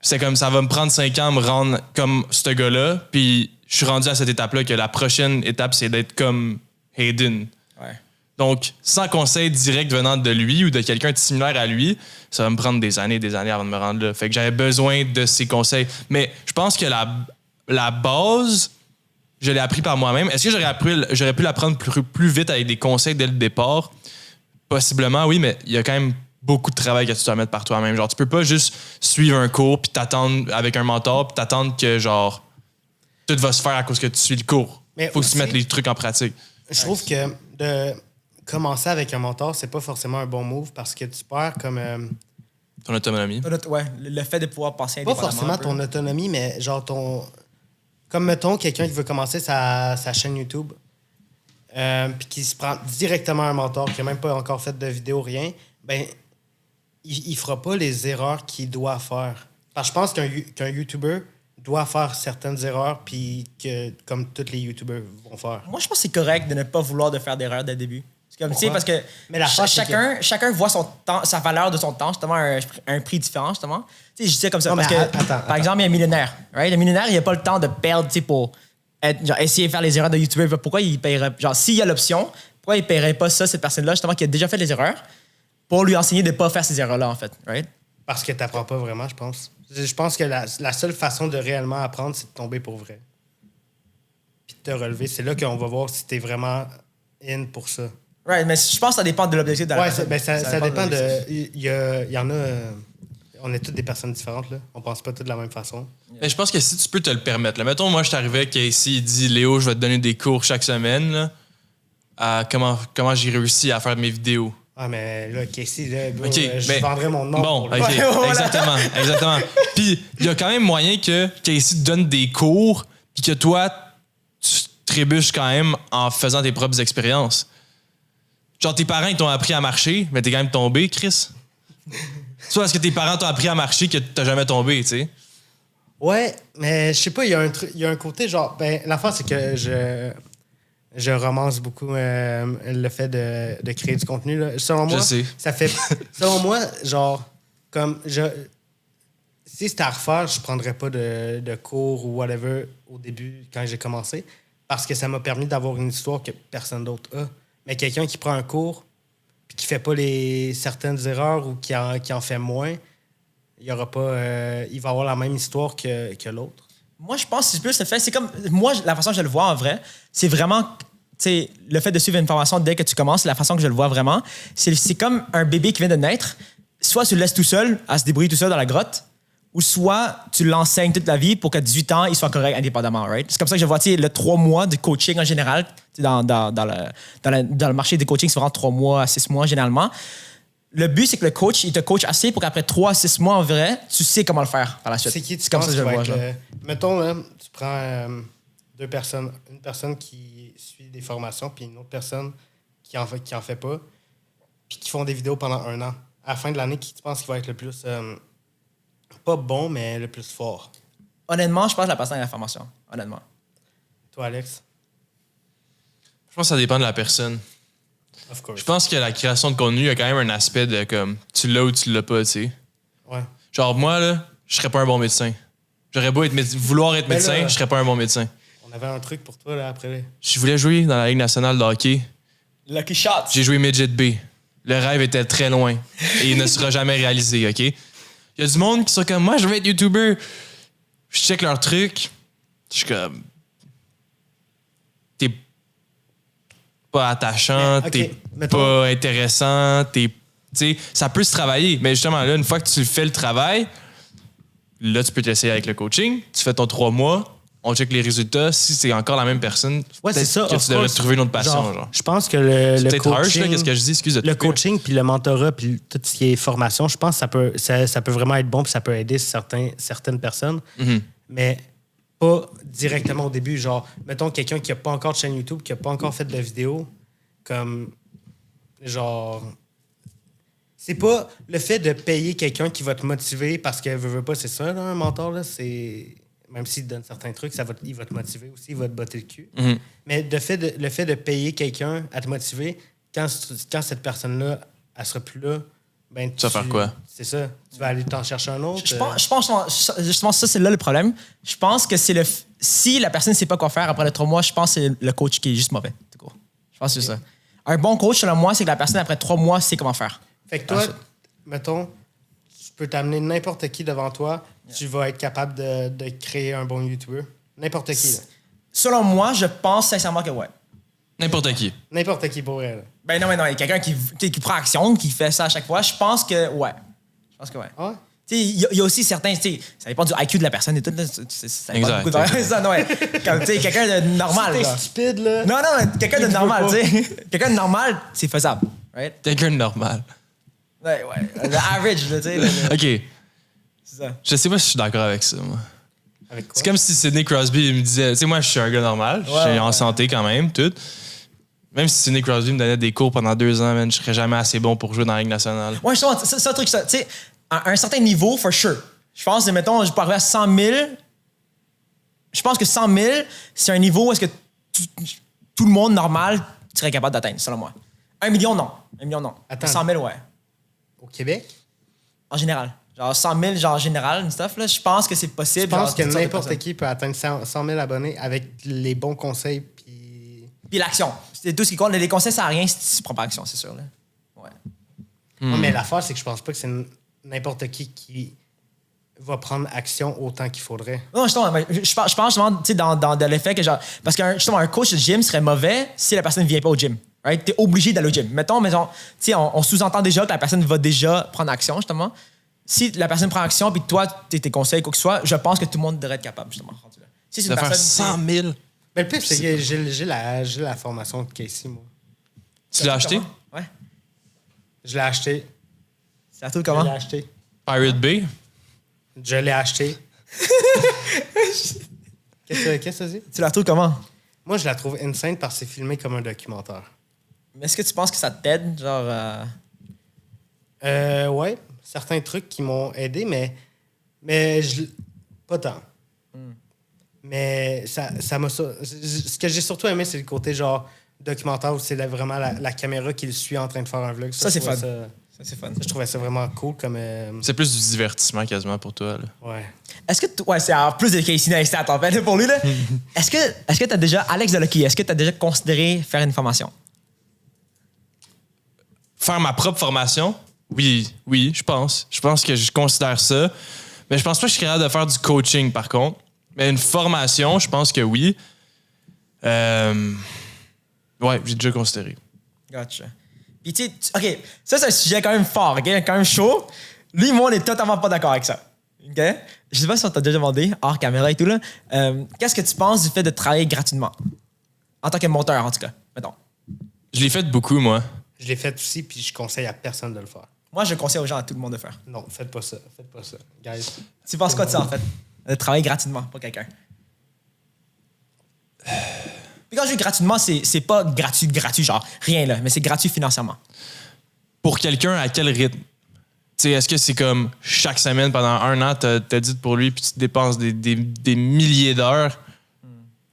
C'est comme ça va me prendre 5 ans à me rendre comme ce gars-là. Puis je suis rendu à cette étape-là que la prochaine étape, c'est d'être comme Hayden. Ouais. Donc, sans conseil direct venant de lui ou de quelqu'un de similaire à lui, ça va me prendre des années avant de me rendre là. Fait que j'avais besoin de ses conseils. Mais je pense que la base, je l'ai appris par moi-même. Est-ce que j'aurais pu l'apprendre plus vite avec des conseils dès le départ? Possiblement, oui, mais il y a quand même beaucoup de travail que tu dois mettre par toi-même. Genre, tu peux pas juste suivre un cours puis t'attendre avec un mentor puis t'attendre que, genre, tout va se faire à cause que tu suis le cours. Mais faut aussi, que tu mettes les trucs en pratique. Je trouve que de commencer avec un mentor, c'est pas forcément un bon move parce que tu perds comme... Ton autonomie. Ouais, le fait de pouvoir passer pas indépendamment. forcément ton autonomie, mais genre ton... Comme, mettons, quelqu'un qui veut commencer sa chaîne YouTube, puis qui se prend directement un mentor, qui n'a même pas encore fait de vidéo, rien, ben il fera pas les erreurs qu'il doit faire. Parce que je pense qu'un YouTuber doit faire certaines erreurs, puis que comme tous les YouTubers vont faire. Moi, je pense que c'est correct de ne pas vouloir de faire d'erreurs dès le début. C'est comme, tu sais, parce que Mais la face, c'est chacun voit son temps, sa valeur de son temps, justement, un prix différent, justement. Tu sais, je dis ça comme ça. Non, parce mais que, par exemple, il y a un millionnaire. Right? Le millionnaire, il n'a pas le temps de perdre, tu sais, pour essayer de faire les erreurs de YouTuber. Pourquoi il paierait. Genre, s'il y a l'option, pourquoi il ne paierait pas ça, cette personne-là, justement, qui a déjà fait les erreurs, pour lui enseigner de ne pas faire ces erreurs-là, en fait. Right? Parce que tu n'apprends pas vraiment, je pense. Je pense que la seule façon de réellement apprendre, c'est de tomber pour vrai. Puis de te relever. C'est là qu'on va voir si tu es vraiment in pour ça. Right, mais je pense que ça dépend de l'objectif de la personne. Ben ça dépend de... Il y en a... on est toutes des personnes différentes, là. On pense pas toutes de la même façon. Mais je pense que si tu peux te le permettre. Là, mettons, moi, je suis arrivé avec Casey, il dit « Léo, je vais te donner des cours chaque semaine là, à comment j'ai réussi à faire mes vidéos. » Ah, mais là, Casey, là, bro, Okay, je vendrais mon nom. Bon, pour OK, lui. exactement. Puis, il y a quand même moyen que Casey te donne des cours, puis que toi, tu trébuches quand même en faisant tes propres expériences. Genre, tes parents, ils t'ont appris à marcher, mais t'es quand même tombé, Chris. C'est parce que tes parents t'ont appris à marcher que t'as jamais tombé, tu sais. Ouais, mais je sais pas, il y a un côté genre... Ben, l'affaire, c'est que je romance beaucoup le fait de créer du contenu. Là. Selon moi, Je sais. ça fait... Selon moi, genre, comme... Si c'était à refaire, je prendrais pas de cours ou whatever au début, quand j'ai commencé, parce que ça m'a permis d'avoir une histoire que personne d'autre a. Mais quelqu'un qui prend un cours puis qui fait pas certaines erreurs ou qui en fait moins, il y aura pas... il va avoir la même histoire que l'autre. Moi, je pense que c'est plus le fait. C'est comme. Moi, la façon que je le vois en vrai, c'est vraiment. Tu sais, le fait de suivre une formation dès que tu commences, la façon que je le vois vraiment, c'est comme un bébé qui vient de naître. Soit tu le laisses tout seul, à se débrouiller tout seul dans la grotte, ou soit tu l'enseignes toute la vie pour qu'à 18 ans, il soit correct indépendamment, right? C'est comme ça que je vois, tu sais, le 3 mois de coaching en général, dans le marché des coachings, c'est vraiment 3 mois à 6 mois généralement. Le but, c'est que le coach, il te coach assez pour qu'après 3 à 6 mois, en vrai, tu sais comment le faire par la suite. C'est qui tu comme penses ça que je le vois. qui va Genre. être mettons, là, tu prends deux personnes. Une personne qui suit des formations, puis une autre personne qui en fait pas, puis qui font des vidéos pendant 1 an. À la fin de l'année, qui tu penses qui va être le plus... pas bon, mais le plus fort? Honnêtement, je pense que la personne à la formation. Honnêtement. Toi, Alex? Je pense que ça dépend de la personne. Of course. Je pense que la création de contenu, il y a quand même un aspect de comme tu l'as ou tu l'as pas, tu sais. Ouais. Genre, moi, là, je serais pas un bon médecin. J'aurais beau vouloir être Mais médecin, là- je serais pas un bon médecin. On avait un truc pour toi, là, après. Je voulais jouer dans la Ligue nationale de hockey. Lucky Shots. J'ai joué Midget B. Le rêve était très loin et il ne sera jamais réalisé, OK? Il y a du monde qui sont comme, moi, je veux être YouTuber. Je check leur truc. Je suis comme... T'es pas attachant, Mais, ok, t'es mettons- pas intéressant, t'es... Tu sais, ça peut se travailler, mais justement, là, une fois que tu fais le travail, là, tu peux t'essayer avec le coaching. Tu fais ton 3 mois, on check les résultats. Si c'est encore la même personne, Ouais, c'est ça. que of tu devrais course. trouver une autre passion. Genre. Je pense que le C'est peut-être harsh, là, coaching... qu'est-ce que je dis? Excuse de te Le couper. coaching, puis le mentorat, puis tout ce qui est formation, je pense que ça peut vraiment être bon, puis ça peut aider certaines personnes. Mhm. Mais pas directement au début. Genre, mettons quelqu'un qui n'a pas encore de chaîne YouTube, qui n'a pas encore fait de vidéo, comme, genre... C'est pas le fait de payer quelqu'un qui va te motiver parce qu'elle veut pas, c'est ça, là, un mentor, là, c'est... Même s'il te donne certains trucs, il va te motiver aussi, il va te botter le cul. Mhm. Mais le fait de payer quelqu'un à te motiver, quand cette personne-là, elle sera plus là, ben Tu vas faire quoi? C'est ça. Tu vas aller t'en chercher un autre. Je pense justement, ça, c'est là le problème. Je pense que c'est si la personne ne sait pas quoi faire après les 3 mois, je pense que c'est le coach qui est juste mauvais. Tout court. Je pense que c'est ça. Un bon coach, selon moi, c'est que la personne, après 3 mois, sait comment faire. Fait que toi, Ensuite. mettons, je peux t'amener n'importe qui devant toi, tu vas être capable de créer un bon YouTuber. N'importe qui, là. Selon moi, je pense sincèrement que ouais. N'importe qui. N'importe qui pourrait, là. Ben non, mais non, il y a quelqu'un qui prend action, qui fait ça à chaque fois. Je pense que ouais. Je pense que ouais. Ah ouais? Tu sais, il y a aussi certains, tu sais, ça dépend du IQ de la personne et tout. Là, ça dépend Exact, beaucoup de ça, non, ouais. Comme, tu sais, quelqu'un de normal. T'es là. stupide, là. Non, mais quelqu'un de Tu veux normal, pas. tu sais. Quelqu'un de normal, c'est faisable. Right? Quelqu'un de normal. Ouais. Le average, là, tu sais. OK. C'est ça. Je sais pas si je suis d'accord avec ça, moi. Avec quoi? C'est comme si Sidney Crosby il me disait, tu sais, moi, je suis un gars normal, je suis en santé quand même, tout. Même si Sidney Crosby me donnait des cours pendant 2 ans, man, je serais jamais assez bon pour jouer dans la Ligue nationale. Ouais, justement, c'est un truc, ça. Tu sais, à un certain niveau, for sure. Je pense, mettons, je peux arriver à 100 000. Je pense que 100 000, c'est un niveau où est-ce que tout le monde normal serait capable d'atteindre, selon moi. 1 million, non. 1 million, non. Attends. 100 000, ouais. Au Québec? En général. Genre 100 000, genre en général, stuff, là. Je pense que c'est possible. Je pense genre, que toutes sortes de n'importe personnes. qui peut atteindre 100 000 abonnés avec les bons conseils. Puis l'action. C'est tout ce qui compte. Les conseils, ça n'a rien si tu prends pas action, c'est sûr. Là. Ouais. Ouais, mais l'affaire, c'est que je pense pas que c'est n'importe qui va prendre action autant qu'il faudrait. Non, justement, je pense justement, tu sais, dans l'effet que genre. Parce qu'un justement, un coach de gym serait mauvais si la personne ne vient pas au gym. Right? T'es obligé d'aller au gym. Mettons, tu sais, on sous-entend déjà que la personne va déjà prendre action, justement. Si la personne prend action, puis toi, tes conseils, quoi que ce soit, je pense que tout le monde devrait être capable, justement. Si c'est De une faire personne. 100 000. Mais le pire, c'est que j'ai la formation de Casey, moi. Tu l'as acheté? Ouais. Je l'ai acheté. C'est à tout Je comment? l'ai acheté. Pirate Bay? Je l'ai acheté. Qu'est-ce que ça dit? Tu la trouves comment? Moi, je la trouve insane parce que c'est filmé comme un documentaire. Mais est-ce que tu penses que ça t'aide, genre. Ouais, certains trucs qui m'ont aidé, mais pas tant. Mais ça m'a... Ce que j'ai surtout aimé, c'est le côté genre documentaire où c'est vraiment la caméra qui le suit en train de faire un vlog. Ça, c'est je trouvais fun. ça- Ça, c'est fun. je trouvais ça vraiment cool comme... C'est plus du divertissement quasiment pour toi. Là. ouais. Est-ce que ouais, c'est en plus de Casey Neistat en fait pour lui là. Est-ce que tu as déjà Alex de Lucky, est-ce que tu as déjà considéré faire une formation? Faire ma propre formation? Oui, je pense. Je pense que je considère ça. Mais je pense pas que je suis capable de faire du coaching, par contre. Mais une formation, je pense que oui. Ouais, j'ai déjà considéré. Gotcha. Puis tu sais, OK, ça c'est un sujet quand même fort, OK, quand même chaud. Lui, moi, on est totalement pas d'accord avec ça. OK? Je sais pas si on t'a déjà demandé, hors caméra et tout là, qu'est-ce que tu penses du fait de travailler gratuitement? En tant que monteur, en tout cas, mettons. Je l'ai fait beaucoup, moi. Je l'ai fait aussi, puis je conseille à personne de le faire. Moi, je conseille aux gens, à tout le monde de faire. Non, faites pas ça. Faites pas ça. Guys. Tu penses quoi de ça, en fait? De travailler gratuitement pour quelqu'un? Puis quand je dis gratuitement, c'est pas gratuit, genre rien là, mais c'est gratuit financièrement. Pour quelqu'un, à quel rythme? Tu sais, est-ce que c'est comme chaque semaine pendant 1 an, t'as dit pour lui, puis tu te dépenses des milliers d'heures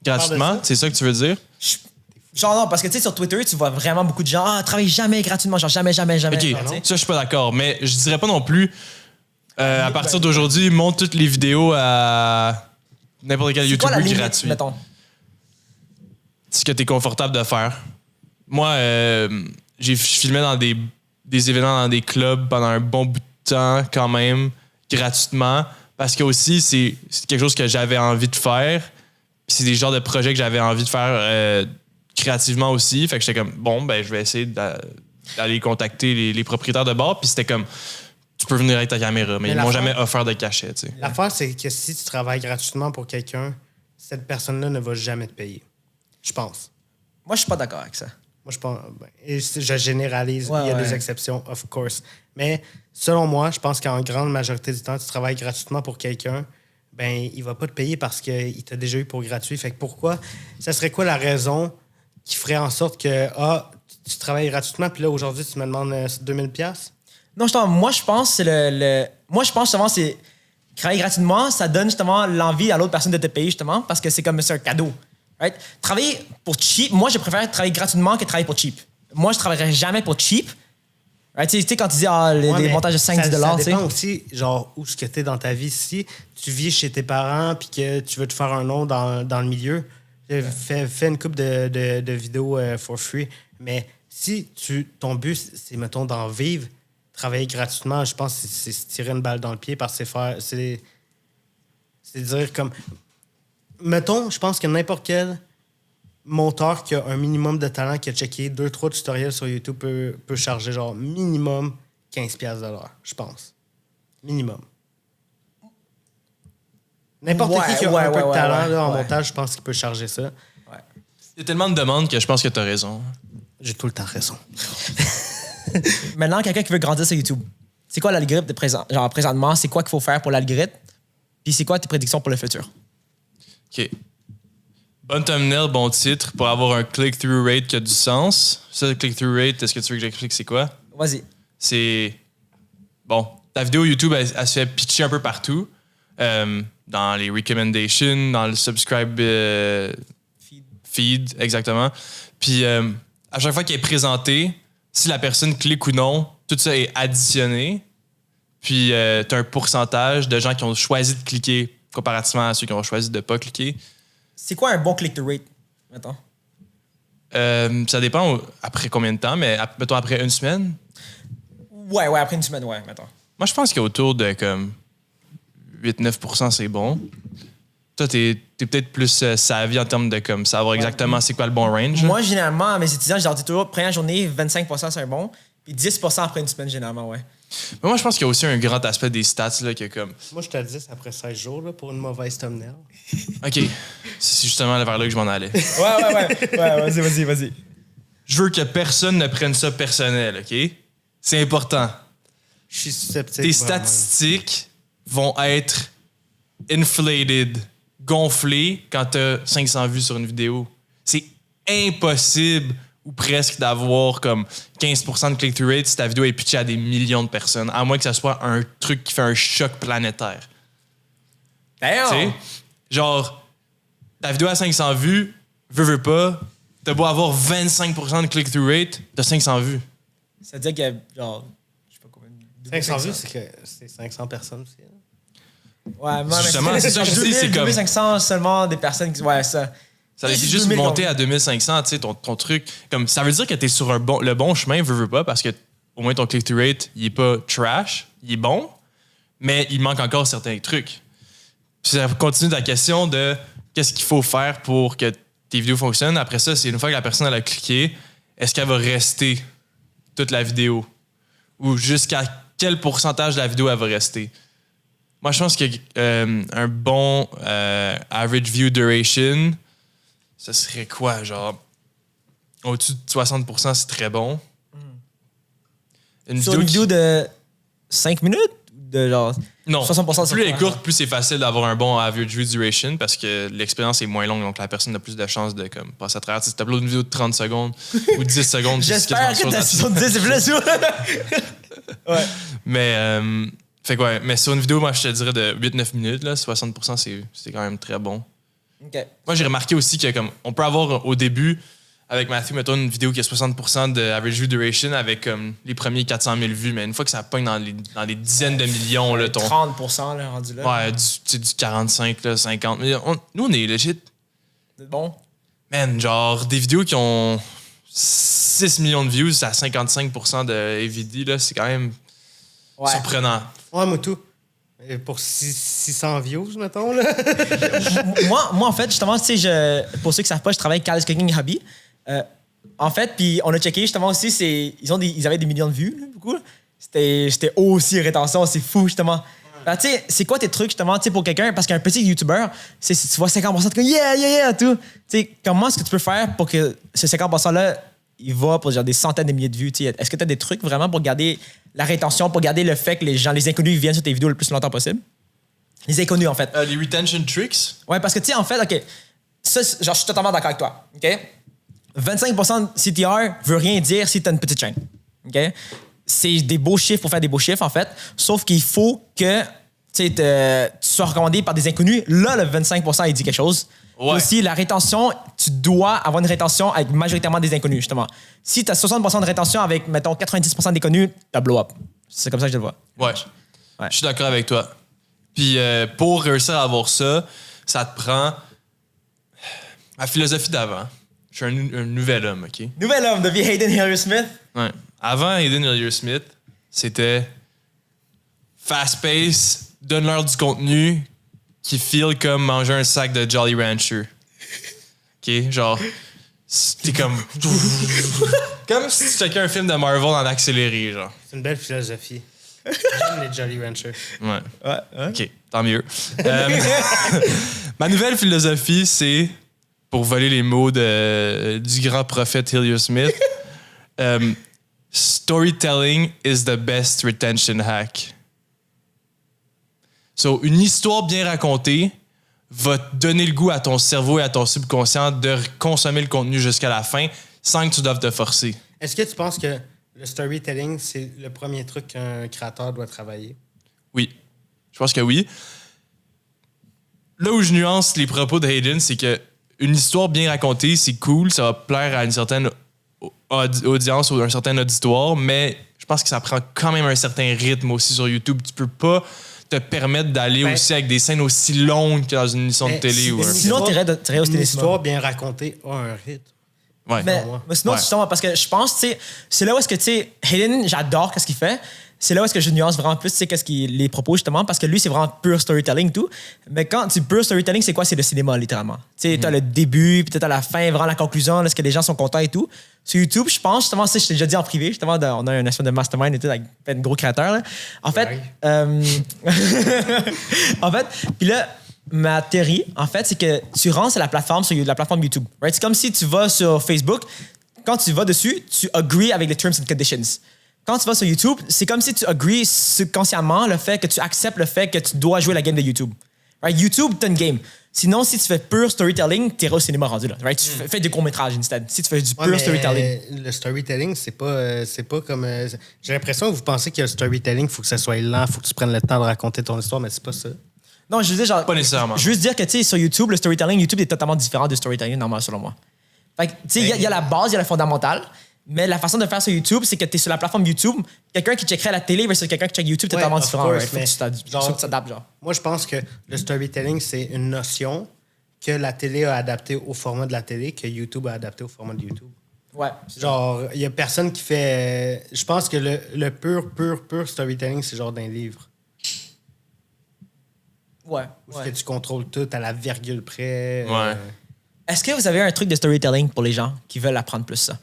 gratuitement? Parle de ça. C'est ça que tu veux dire? Genre non, parce que tu sais, sur Twitter, tu vois vraiment beaucoup de gens, travaille jamais gratuitement, genre jamais. OK, Genre, tu sais. ça, je suis pas d'accord. Mais je dirais pas non plus, à partir d'aujourd'hui, monte toutes les vidéos à n'importe quel C'est quoi la YouTuber limite, gratuit. mettons? Ce que tu es confortable de faire. Moi, je filmais dans des événements dans des clubs pendant un bon bout de temps, quand même, gratuitement. Parce que aussi, c'est quelque chose que j'avais envie de faire. Puis c'est des genres de projets que j'avais envie de faire créativement aussi. Fait que j'étais comme, bon, ben, je vais essayer d'aller contacter les propriétaires de bar. Puis c'était comme, tu peux venir avec ta caméra. Mais ils m'ont jamais offert de cachet, tu sais. L'affaire, c'est que si tu travailles gratuitement pour quelqu'un, cette personne-là ne va jamais te payer. Je pense. Moi, je suis pas d'accord avec ça. Moi, je pense. Et je généralise. Ouais, il y a ouais. des exceptions, of course. Mais selon moi, je pense qu'en grande majorité du temps, tu travailles gratuitement pour quelqu'un, ben il va pas te payer parce qu'il t'a déjà eu pour gratuit. Fait que pourquoi? Ça serait quoi la raison qui ferait en sorte que tu travailles gratuitement, puis là, aujourd'hui, tu me demandes 2000$? Non, justement, moi, je pense que c'est moi, je pense justement, c'est travailler gratuitement, ça donne justement l'envie à l'autre personne de te payer, justement, parce que c'est comme c'est un cadeau. Right? Travailler pour cheap, moi, je préfère travailler gratuitement que travailler pour cheap. Moi, je travaillerais jamais pour cheap. Right? Tu sais, quand tu dis les mais montages de 5-10$, ça tu sais. dépend aussi, genre, où ce que tu es dans ta vie. Si tu vis chez tes parents puis que tu veux te faire un nom dans le milieu, fais une couple de vidéos for free. Mais si ton but, c'est, mettons, d'en vivre, travailler gratuitement, je pense que c'est se tirer une balle dans le pied parce que c'est dire comme... Mettons, je pense que n'importe quel monteur qui a un minimum de talent, qui a checké 2-3 tutoriels sur YouTube peut charger genre minimum 15$, je pense. Minimum. N'importe qui a un peu de talent là, en montage, je pense qu'il peut charger ça. Ouais. Il y a tellement de demandes que je pense que tu as raison. J'ai tout le temps raison. Maintenant, quelqu'un qui veut grandir sur YouTube, c'est quoi l'algorithme de présentement? C'est quoi qu'il faut faire pour l'algorithme? Puis c'est quoi tes prédictions pour le futur? OK. Bon thumbnail, bon titre pour avoir un click-through rate qui a du sens. Ça, le click-through rate, est-ce que tu veux que j'explique c'est quoi? Vas-y. C'est... Bon, ta vidéo YouTube, elle se fait pitcher un peu partout. Dans les recommendations, dans le subscribe feed, exactement. Puis à chaque fois qu'elle est présentée, si la personne clique ou non, tout ça est additionné. Puis tu as un pourcentage de gens qui ont choisi de cliquer comparativement à ceux qui ont choisi de ne pas cliquer. C'est quoi un bon click-to rate, mettons? Ça dépend après combien de temps, mais mettons après une semaine. Ouais, après une semaine, ouais, mettons. Moi, je pense qu'autour de comme 8-9%, c'est bon. Toi, t'es peut-être plus savvy en termes de comme savoir exactement c'est quoi le bon range. Moi, généralement, à mes étudiants, je leur dis toujours, première journée, 25% c'est un bon, puis 10% après une semaine, généralement, ouais. Mais moi, je pense qu'il y a aussi un grand aspect des stats là, que comme... Moi, je te le dis, après 16 jours là, pour une mauvaise thumbnail. OK, c'est justement vers là que je m'en allais. Ouais, vas-y. Je veux que personne ne prenne ça personnel, OK? C'est important. Je suis sceptique. Tes statistiques vont être inflated, gonflées quand tu as 500 vues sur une vidéo. C'est impossible ou presque d'avoir comme 15% de click-through rate si ta vidéo est pitchée à des millions de personnes, à moins que ça soit un truc qui fait un choc planétaire. Damn! Genre, ta vidéo à 500 vues, veux pas, t'as beau avoir 25% de click-through rate, t'as 500 vues. Ça veut dire qu'il y a, genre, je sais pas combien... 500 vues, c'est 500 personnes aussi. Hein? Ouais, moi, Justement, c'est ça que je dis, c'est comme... 2500 seulement des personnes qui... Ouais, ça... Ça a juste monté à 2500, tu sais, ton truc. Comme, ça veut dire que t'es sur le bon chemin, veux pas, parce que au moins ton click-through rate, il est pas trash, il est bon, mais il manque encore certains trucs. Puis ça continue ta question de qu'est-ce qu'il faut faire pour que tes vidéos fonctionnent. Après ça, c'est une fois que la personne elle a cliqué, est-ce qu'elle va rester toute la vidéo? Ou jusqu'à quel pourcentage de la vidéo elle va rester? Moi, je pense qu'un bon average view duration, ça serait quoi? Genre, au-dessus de 60%, c'est très bon. Sur une vidéo de 5 minutes? De genre... Non, 60% plus elle est courte, plus c'est facile d'avoir un bon average view duration parce que l'expérience est moins longue, donc la personne a plus de chances de comme, passer à travers. Si tu uploads une vidéo de 30 secondes ou 10 secondes, j'espère que t'as 70, c'est plus sûr. Ouais. Mais, fait quoi, mais sur une vidéo, moi, je te dirais de 8-9 minutes, là, 60%, c'est quand même très bon. OK. Moi, j'ai remarqué aussi que comme on peut avoir au début, avec Matthew, mettons une vidéo qui a 60% de average view duration avec les premiers 400 000 vues, mais une fois que ça pogne dans les dizaines de millions, là, 30% là, rendu là. Ouais, du 45, là, 50. Mais nous, on est legit. C'est bon. Man, genre, des vidéos qui ont 6 millions de views à 55% de AVD, là, c'est quand même surprenant. Ouais, Moutou. Pour 600 views, mettons, là. moi, en fait, justement, tu sais, pour ceux qui ne savent pas, je travaille avec Carlos Cooking Hobby. En fait, puis on a checké, justement, aussi, ils avaient des millions de vues, là, beaucoup. C'était haut aussi, rétention, c'est fou, justement. Ben, tu sais, c'est quoi tes trucs, justement, tu sais, pour quelqu'un, parce qu'un petit YouTuber, si tu vois 50%, tu dis yeah, tout. Tu sais, comment est-ce que tu peux faire pour que ce 50%-là, il va pour genre des centaines de milliers de vues? Est-ce que tu as des trucs vraiment pour garder la rétention, pour garder le fait que les inconnus, viennent sur tes vidéos le plus longtemps possible? Les inconnus, en fait. Les retention tricks? Ouais, parce que, tu sais, en fait, OK, ça, genre, je suis totalement d'accord avec toi, OK? 25% de CTR veut rien dire si tu as une petite chaîne, OK? C'est des beaux chiffres pour faire des beaux chiffres, en fait, sauf qu'il faut que tu sois recommandé par des inconnus. Là, le 25%, il dit quelque chose. Ouais. Aussi, la rétention, tu dois avoir une rétention avec majoritairement des inconnus, justement. Si tu as 60% de rétention avec, mettons, 90% d'inconnus, tu as blow up. C'est comme ça que je le vois. Ouais. Je suis d'accord avec toi. Puis pour réussir à avoir ça, ça te prend la philosophie d'avant. Je suis un nouvel homme, OK? Nouvel homme, depuis Hayden Hillier-Smith. Ouais. Avant Hayden Hillier-Smith, c'était fast-pace, donne-leur du contenu qui feel comme manger un sac de Jolly Rancher. OK? Genre, t'es comme... comme si tu checkais un film de Marvel en accéléré, genre. C'est une belle philosophie. J'aime les Jolly Ranchers. Ouais. OK, tant mieux. Ma nouvelle philosophie, c'est, pour voler les mots du grand prophète Hillier Smith, storytelling is the best retention hack. So, une histoire bien racontée va te donner le goût à ton cerveau et à ton subconscient de consommer le contenu jusqu'à la fin sans que tu doives te forcer. Est-ce que tu penses que le storytelling, c'est le premier truc qu'un créateur doit travailler? Oui. Je pense que oui. Là où je nuance les propos de Hayden, c'est que une histoire bien racontée, c'est cool, ça va plaire à une certaine audience ou un certain auditoire, mais je pense que ça prend quand même un certain rythme aussi sur YouTube. Tu peux pas te permettre d'aller aussi avec des scènes aussi longues que dans une émission de télé. Sinon, t'irais au Une cinéma. histoire bien racontée a un rythme. Ouais. Mais sinon, Ouais. justement, parce que je pense, tu sais, c'est là où est-ce que, tu sais, Hayden, j'adore ce qu'il fait. C'est là où est-ce que je nuance vraiment plus, tu sais, les propos, justement, parce que lui, c'est vraiment pur storytelling, tout. Mais quand tu pur storytelling, c'est quoi? C'est le cinéma, littéralement. Tu sais, t'as le début, puis t'as la fin, vraiment la conclusion, là, est-ce que les gens sont contents et tout. Sur YouTube, je pense, justement, je t'ai déjà dit en privé, justement, on a un espèce de mastermind et tout, avec plein de gros créateurs, là. En fait, en fait, puis là, ma théorie, en fait, c'est que tu rentres sur la plateforme YouTube. Right? C'est comme si tu vas sur Facebook, quand tu vas dessus, tu agrees avec les terms and conditions. Quand tu vas sur YouTube, c'est comme si tu agrees subconsciemment le fait que tu acceptes le fait que tu dois jouer la game de YouTube. Right? YouTube, t'as une game. Sinon, si tu fais pur storytelling, t'es au cinéma rendu là. Right? Tu fais des courts-métrages instead. Si tu fais du pur storytelling. Le storytelling, c'est pas comme. J'ai l'impression que vous pensez que le storytelling, il faut que ça soit lent, il faut que tu prennes le temps de raconter ton histoire, mais c'est pas ça. Non, je veux dire, genre. Pas nécessairement. Je veux juste dire que, tu sais, sur YouTube, le storytelling, YouTube est totalement différent du storytelling normal, selon moi. Fait que, tu sais, il y a la base, il y a la fondamentale, mais la façon de faire sur YouTube, c'est que tu es sur la plateforme YouTube. Quelqu'un qui checkerait la télé versus quelqu'un qui check YouTube, c'est totalement différent. Course, Right? Faut que tu t'adaptes, genre. Moi, je pense que le storytelling, c'est une notion que la télé a adaptée au format de la télé, que YouTube a adapté au format de YouTube. Ouais. Genre, il y a personne qui fait. Je pense que le pur storytelling, c'est genre d'un livre. Ouais. Où est-ce que tu contrôles tout à la virgule près. Ouais. Est-ce que vous avez un truc de storytelling pour les gens qui veulent apprendre plus ça?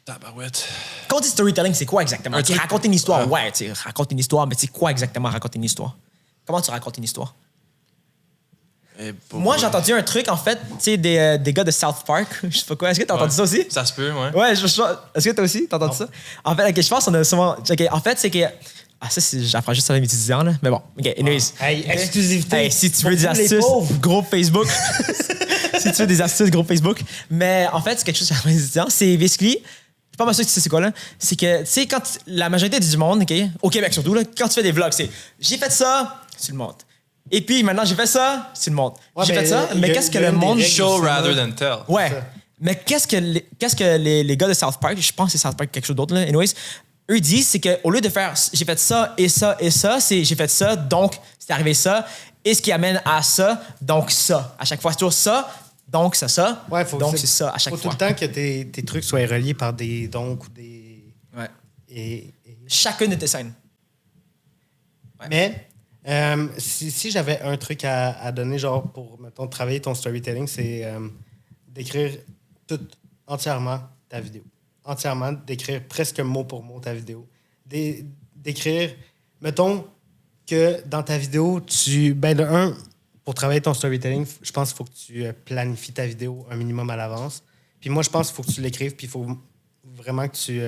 Tabarouette. Quand on dit storytelling, c'est quoi exactement? Un Tu truc- racontes une histoire. Ouais, tu racontes une histoire, mais c'est quoi exactement raconter une histoire? Comment tu racontes une histoire? Moi, j'ai entendu un truc, en fait, tu sais, des gars de South Park. Je sais pas quoi. Est-ce que t'as entendu ça aussi? Ça se peut, ouais. Ouais, est-ce que toi aussi, t'as entendu ça? En fait, ok, je pense qu'on a souvent. Ok, en fait, c'est que. Ah, ça, j'apprends juste ça à mes étudiants, là. Mais bon, ok, anyways. Hey, Ok. exclusivité. Hey, si tu veux Pour des tous les astuces, pauvres. groupe Facebook. Si tu veux des astuces, groupe Facebook. Mais en fait, c'est quelque chose que j'apprends à mes étudiants. C'est basically. Je suis pas mal sûr que tu sais c'est quoi, là. C'est que, tu sais, quand la majorité du monde, ok, au Québec surtout, là, quand tu fais des vlogs, c'est j'ai fait ça, tu le montres. Et puis maintenant, j'ai fait ça, tu le montres. Ouais, j'ai mais fait ça, mais il y a- qu'est-ce que il y a le une des monde. règles. Show aussi, rather là. than tell. Ouais. ça. Mais qu'est-ce que les gars de South Park, je pense que c'est South Park quelque chose d'autre, là, anyways, eux disent, c'est qu'au lieu de faire j'ai fait ça et ça et ça, c'est j'ai fait ça, donc c'est arrivé ça, et ce qui amène à ça, donc ça. À chaque fois, c'est toujours ça, donc ça, Ouais, faut donc c'est ça, à chaque faut fois. tout le temps que tes trucs soient reliés par des donc ou des. Ouais. Et... Chacune de tes scènes. Mais si j'avais un truc à donner, genre pour, mettons, travailler ton storytelling, c'est d'écrire entièrement ta vidéo. Entièrement, d'écrire presque mot pour mot ta vidéo. D'écrire, mettons que dans ta vidéo, pour travailler ton storytelling, je pense qu'il faut que tu planifies ta vidéo un minimum à l'avance. Puis moi, je pense qu'il faut que tu l'écrives, puis il faut vraiment que tu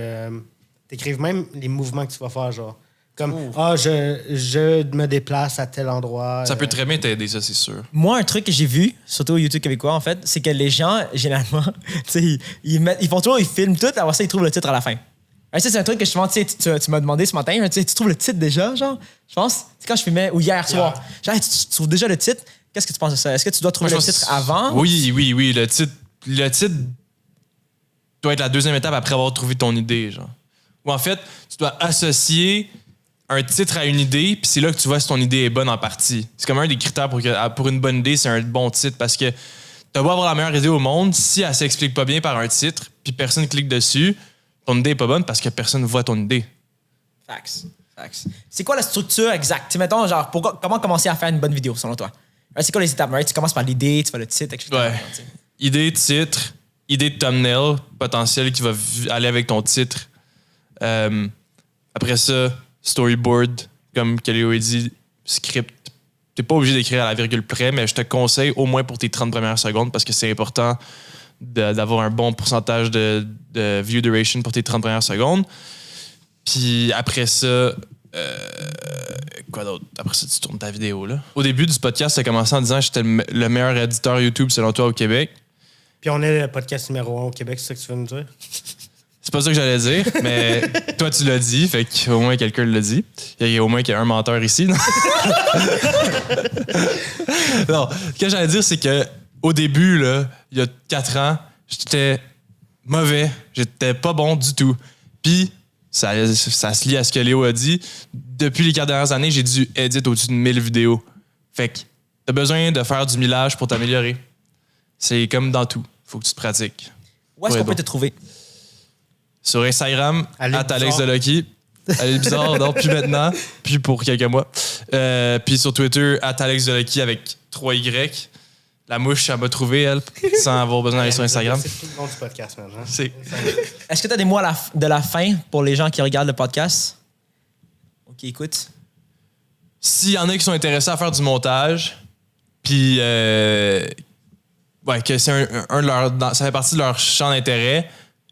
écrives même les mouvements que tu vas faire, genre. Comme, je me déplace à tel endroit. Ça peut très bien t'aider, ça, c'est sûr. Moi, un truc que j'ai vu, surtout au YouTube québécois, en fait, c'est que les gens, généralement, tu sais, ils filment tout, après ça, ils trouvent le titre à la fin. Ouais, ça, c'est un truc que justement, tu m'as demandé ce matin, tu sais, tu trouves le titre déjà, genre, je pense, c'est quand je filmais, ou hier soir. Genre, tu trouves déjà le titre, qu'est-ce que tu penses de ça? Est-ce que tu dois trouver Moi, le je pense- titre avant? Oui. Le titre doit être la deuxième étape après avoir trouvé ton idée, genre. Ou en fait, tu dois associer un titre à une idée, puis c'est là que tu vois si ton idée est bonne en partie. C'est comme un des critères pour une bonne idée, c'est un bon titre, parce que t'as beau avoir la meilleure idée au monde, si elle s'explique pas bien par un titre, puis personne clique dessus, ton idée est pas bonne parce que personne voit ton idée. Facts. C'est quoi la structure exacte? Tu sais, mettons, genre, comment commencer à faire une bonne vidéo, selon toi? Ouais, c'est quoi les étapes? Right? Tu commences par l'idée, tu fais le titre, etc. Ouais. Tu sais. Idée, titre, idée de thumbnail potentiel qui va aller avec ton titre. Après ça, storyboard, comme Kaléo a dit, script. T'es pas obligé d'écrire à la virgule près, mais je te conseille au moins pour tes 30 premières secondes parce que c'est important d'avoir un bon pourcentage de view duration pour tes 30 premières secondes. Puis après ça, Quoi d'autre? Après ça, tu tournes ta vidéo, là. Au début du podcast, ça a commencé en disant que j'étais le meilleur éditeur YouTube selon toi au Québec. Puis on est le podcast numéro 1 au Québec, c'est ça que tu veux nous dire? C'est pas ça que j'allais dire, mais toi, tu l'as dit, fait qu'au moins quelqu'un l'a dit. Il y a au moins qu'il y a un menteur ici. Non, non, ce que j'allais dire, c'est que au début, là, il y a 4 ans, j'étais mauvais. J'étais pas bon du tout. Puis, ça se lie à ce que Léo a dit. Depuis les 4 dernières années, j'ai dû éditer au-dessus de 1000 vidéos. Fait que t'as besoin de faire du millage pour t'améliorer. C'est comme dans tout. Faut que tu te pratiques. Où est-ce qu'on peut te trouver? Sur Instagram, Allez, Alex Delucky. Elle est bizarre, non, plus maintenant, puis pour quelques mois. Puis sur Twitter, Alex Delucky avec 3 Y. La mouche, elle m'a trouvé, elle, sans avoir besoin d'aller sur Instagram. C'est tout le long du podcast maintenant. Est-ce que tu as des mots de la fin pour les gens qui regardent le podcast? OK, écoute. S'il y en a qui sont intéressés à faire du montage, puis que c'est ça fait partie de leur champ d'intérêt,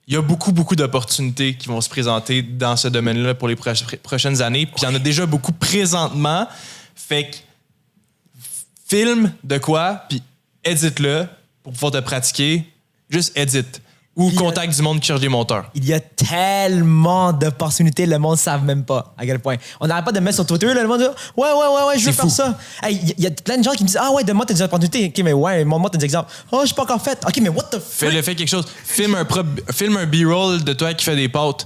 il y a beaucoup, beaucoup d'opportunités qui vont se présenter dans ce domaine-là pour les prochaines années. Puis il y en a déjà beaucoup présentement. Fait que filme de quoi, puis édite-le pour pouvoir te pratiquer. Juste édite. Ou contacte du monde qui cherche des monteurs. Il y a tellement d'opportunités, le monde ne savent même pas à quel point. On n'arrête pas de mettre sur Twitter, là, le monde dit ouais, je veux faire ça. Il y a plein de gens qui me disent ah ouais, donne-moi tes opportunités. Ok, mais ouais, montre tes exemples. Oh, je suis pas encore fait. Ok, mais what the fuck? Fais quelque chose. Filme un B-roll de toi qui fait des pâtes.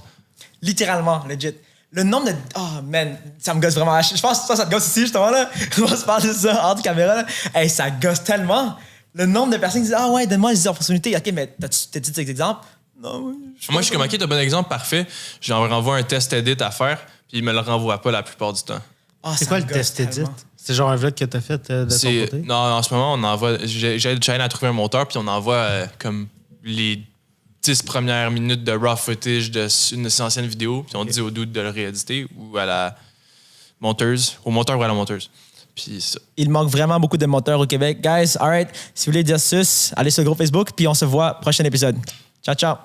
Littéralement, legit. Le nombre de. Oh man, ça me gosse vraiment. Je pense que ça te gosse ici, justement, là. On va se parler de ça hors de caméra, là. Hey, ça gosse tellement. Le nombre de personnes qui disent ah ouais, donne-moi des opportunités. Ok, mais t'as dit des exemples? Non, moi, je suis comme, ok, t'as un bon exemple, parfait. Je leur renvoie un test edit à faire, puis ils me le renvoient pas la plupart du temps. Oh, c'est quoi le test edit? C'est genre un vlog que t'as fait de ton côté? Non, en ce moment, on envoie. J'aide Cheyenne à trouver un monteur, puis on envoie comme les 10 premières minutes de raw footage d'une ancienne vidéo, puis on dit au dude de le rééditer ou à la monteuse, au monteur ou à la monteuse. Puis ça. Il manque vraiment beaucoup de monteurs au Québec. Guys, alright, si vous voulez dire sus, allez sur le groupe Facebook, puis on se voit prochain épisode. Ciao, ciao.